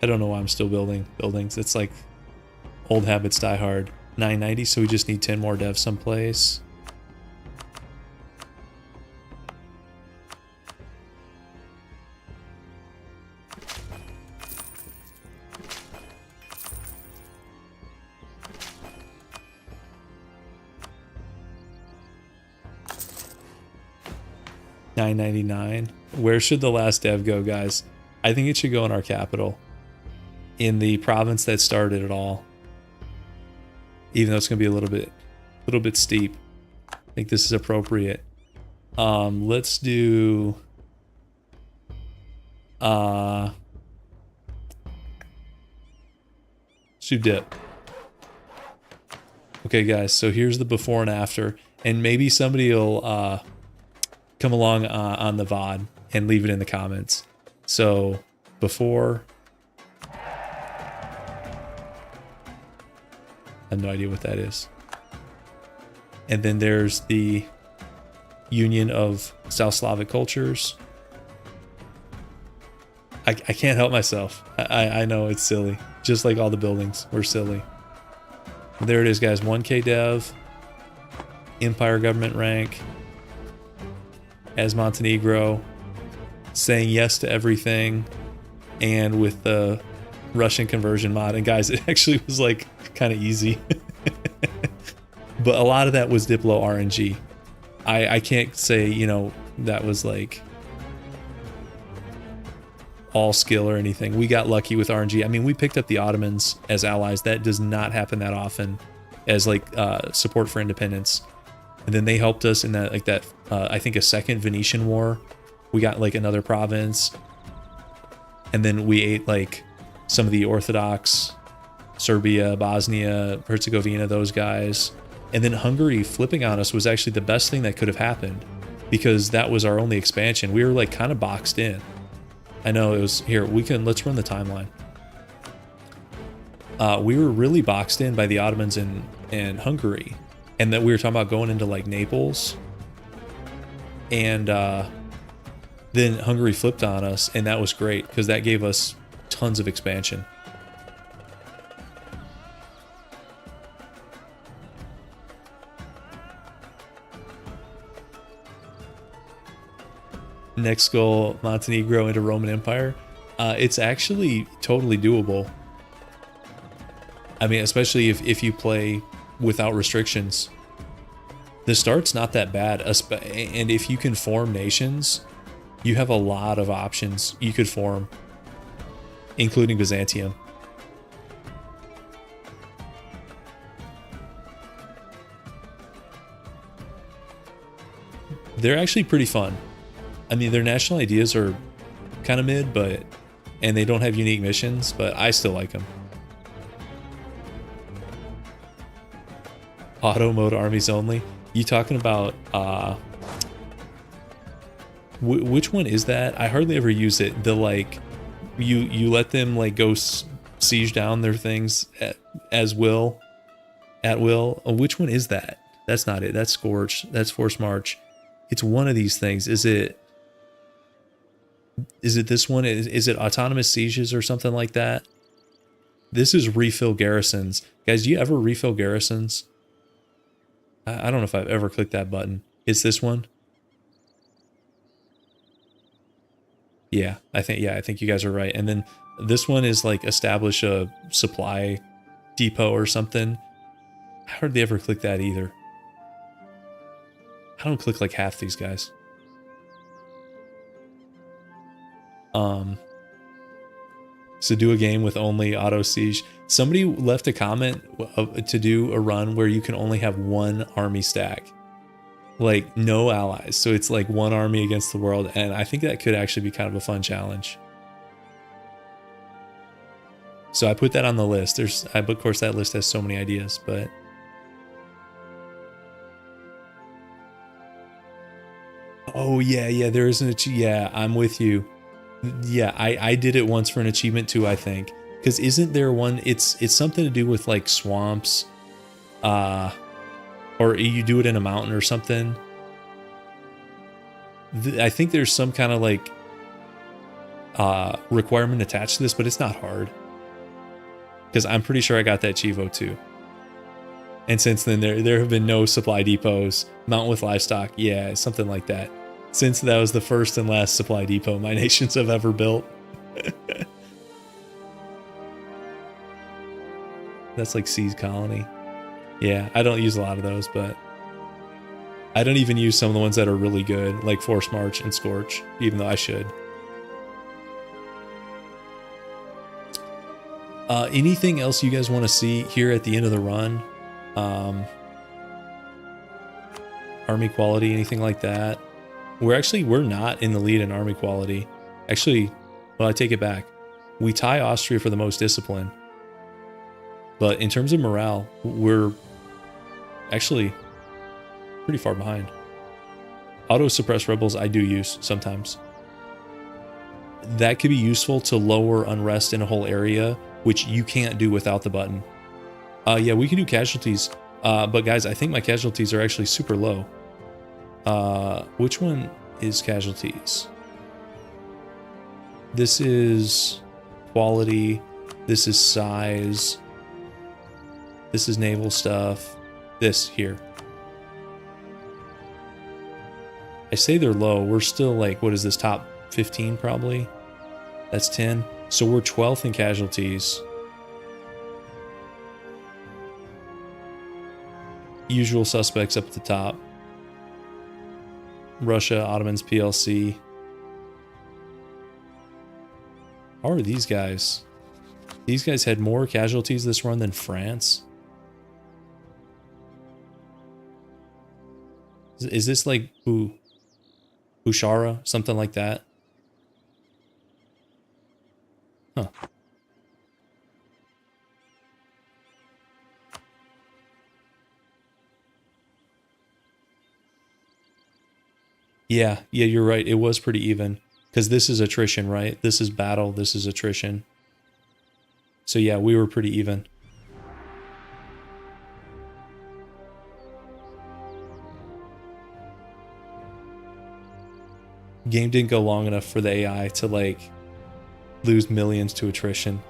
I don't know why I'm still building buildings. It's like old habits die hard. 990, so we just need 10 more devs someplace. $9.99. Where should the last dev go, guys? I think it should go in our capital, in the province that started it all. Even though it's gonna be a little bit steep, I think this is appropriate. Let's do dip. Okay, guys. So here's the before and after, and maybe somebody will come along on the VOD and leave it in the comments. So before. I have no idea what that is. And then there's the union of South Slavic cultures. I can't help myself. I know it's silly. Just like all the buildings, we're silly. There it is, guys. 1K dev. Empire government rank. As Montenegro. Saying yes to everything. And with the Russian conversion mod. And guys, it actually was like kind of easy. But a lot of that was Diplo RNG. I can't say, you know, that was like all skill or anything. We got lucky with RNG. I mean, we picked up the Ottomans as allies. That does not happen that often as like support for independence. And then they helped us in that, like that, I think a second Venetian war. We got like another province. And then we ate like some of the Orthodox, Serbia, Bosnia, Herzegovina, those guys. And then Hungary flipping on us was actually the best thing that could have happened, because that was our only expansion. We were like kind of boxed in. I know it was here. Let's run the timeline. We were really boxed in by the Ottomans and Hungary, and that we were talking about going into like Naples. And Then Hungary flipped on us, and that was great because that gave us tons of expansion. Next goal, Montenegro into Roman Empire. It's actually totally doable. I mean, especially if you play without restrictions. The start's not that bad, and if you can form nations, you have a lot of options you could form, including Byzantium. They're actually pretty fun. I mean, their national ideas are kind of mid, and they don't have unique missions, but I still like them. Auto mode armies only. You talking about which one is that? I hardly ever use it. The like you let them like go siege down their things at will. Oh, which one is that? That's not it. That's Scorch. That's Force March. It's one of these things. Is it this one? Is it autonomous sieges or something like that? This is refill garrisons. Guys, do you ever refill garrisons? I don't know if I've ever clicked that button. It's this one. Yeah, I think you guys are right. And then this one is like establish a supply depot or something. I hardly ever click that either. I don't click like half these guys. So do a game with only auto siege. Somebody left a comment to do a run where you can only have one army stack, like no allies. So it's like one army against the world, and I think that could actually be kind of a fun challenge. So I put that on the list. Of course, that list has so many ideas, but oh yeah, there is an yeah. I'm with you. Yeah, I did it once for an achievement too, I think. Because isn't there one, it's something to do with like swamps, or you do it in a mountain or something. I think there's some kind of like requirement attached to this, but it's not hard. Because I'm pretty sure I got that Chivo too. And since then there have been no supply depots, mountain with livestock, yeah, something like that. Since that was the first and last supply depot my nations have ever built. That's like Seas Colony. Yeah, I don't use a lot of those, but I don't even use some of the ones that are really good, like Force March and Scorch, even though I should. Anything else you guys want to see here at the end of the run? Army quality, anything like that? We're not in the lead in army quality. Actually, well, I take it back. We tie Austria for the most discipline. But in terms of morale, we're actually pretty far behind. Auto-suppress rebels I do use sometimes. That could be useful to lower unrest in a whole area, which you can't do without the button. Yeah, we can do casualties. But guys, I think my casualties are actually super low. Which one is casualties? This is quality. This is size. This is naval stuff. This here. I say they're low. We're still like, what is this, top 15 probably? That's 10. So we're 12th in casualties. Usual suspects up at the top. Russia, Ottomans, PLC. How are these guys? These guys had more casualties this run than France. Is this like Bushara? Something like that? Huh. Yeah, you're right. It was pretty even. Because this is attrition, right? This is battle, this is attrition. So yeah, we were pretty even. game didn't go long enough for the AI to like lose millions to attrition.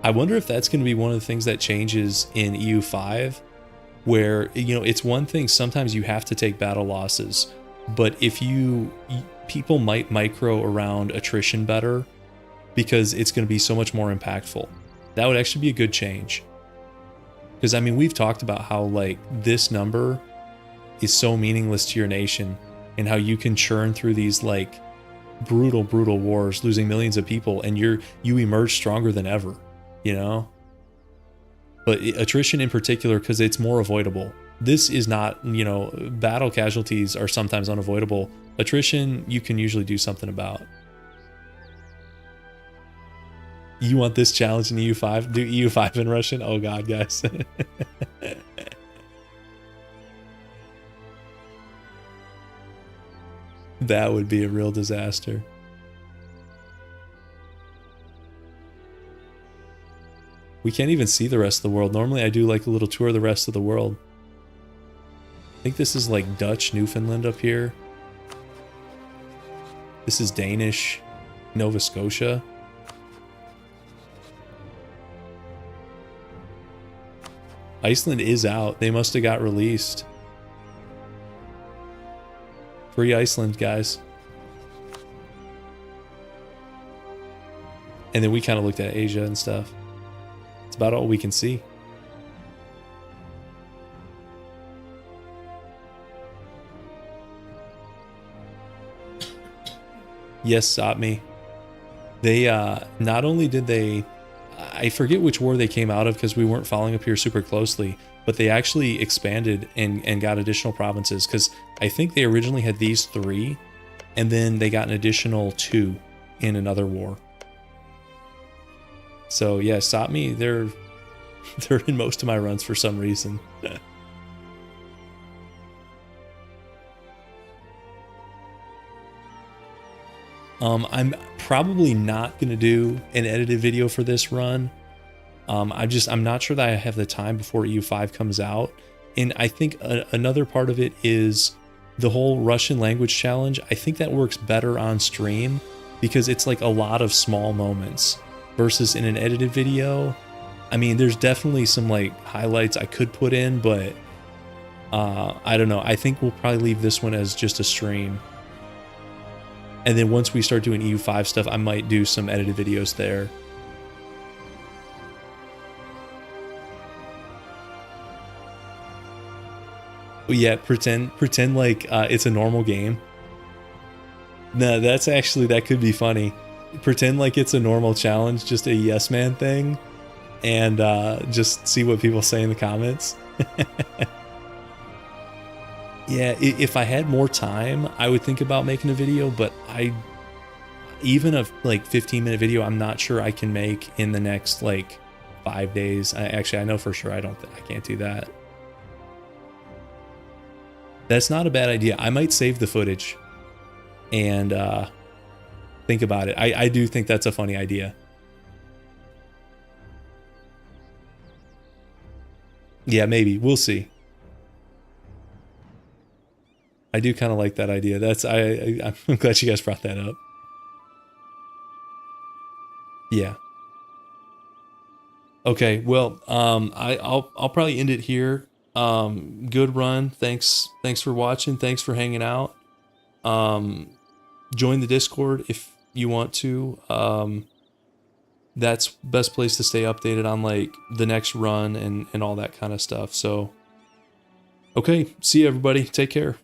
I wonder if that's going to be one of the things that changes in EU5, where, you know, it's one thing sometimes you have to take battle losses, but if people might micro around attrition better because it's going to be so much more impactful. That would actually be a good change. Because, I mean, we've talked about how, like, this number is so meaningless to your nation and how you can churn through these, like, brutal wars, losing millions of people, and you emerge stronger than ever, you know? But attrition in particular, because it's more avoidable. This is not, you know, battle casualties are sometimes unavoidable. Attrition, you can usually do something about. You want this challenge in EU5? Do EU5 in Russian? Oh god, guys. That would be a real disaster. We can't even see the rest of the world. Normally I do like a little tour of the rest of the world. I think this is like Dutch Newfoundland up here. This is Danish Nova Scotia. Iceland is out. They must have got released. Free Iceland, guys. And then we kind of looked at Asia and stuff. It's about all we can see. Yes, Satmi. They, not only did they... I forget which war they came out of because we weren't following up here super closely, but they actually expanded and got additional provinces, because I think they originally had these 3, and then they got an additional 2 in another war. So yeah, Satmi, they're in most of my runs for some reason. I'm probably not going to do an edited video for this run. I'm not sure that I have the time before EU5 comes out. And I think another part of it is the whole Russian language challenge. I think that works better on stream because it's like a lot of small moments versus in an edited video. I mean, there's definitely some like highlights I could put in, but I don't know. I think we'll probably leave this one as just a stream. And then once we start doing EU5 stuff, I might do some edited videos there. But yeah, pretend like it's a normal game. No, that could be funny. Pretend like it's a normal challenge, just a yes man thing, and just see what people say in the comments. Yeah, if I had more time, I would think about making a video, but even a like 15-minute video, I'm not sure I can make in the next like 5 days. I know for sure I can't do that. That's not a bad idea. I might save the footage and think about it. I do think that's a funny idea. Yeah, maybe. We'll see. I do kind of like that idea. I'm glad you guys brought that up. Yeah. Okay, well, I'll probably end it here. Good run. Thanks for watching. Thanks for hanging out. Join the Discord if you want to. That's best place to stay updated on like the next run and all that kind of stuff. So, okay, see you everybody. Take care.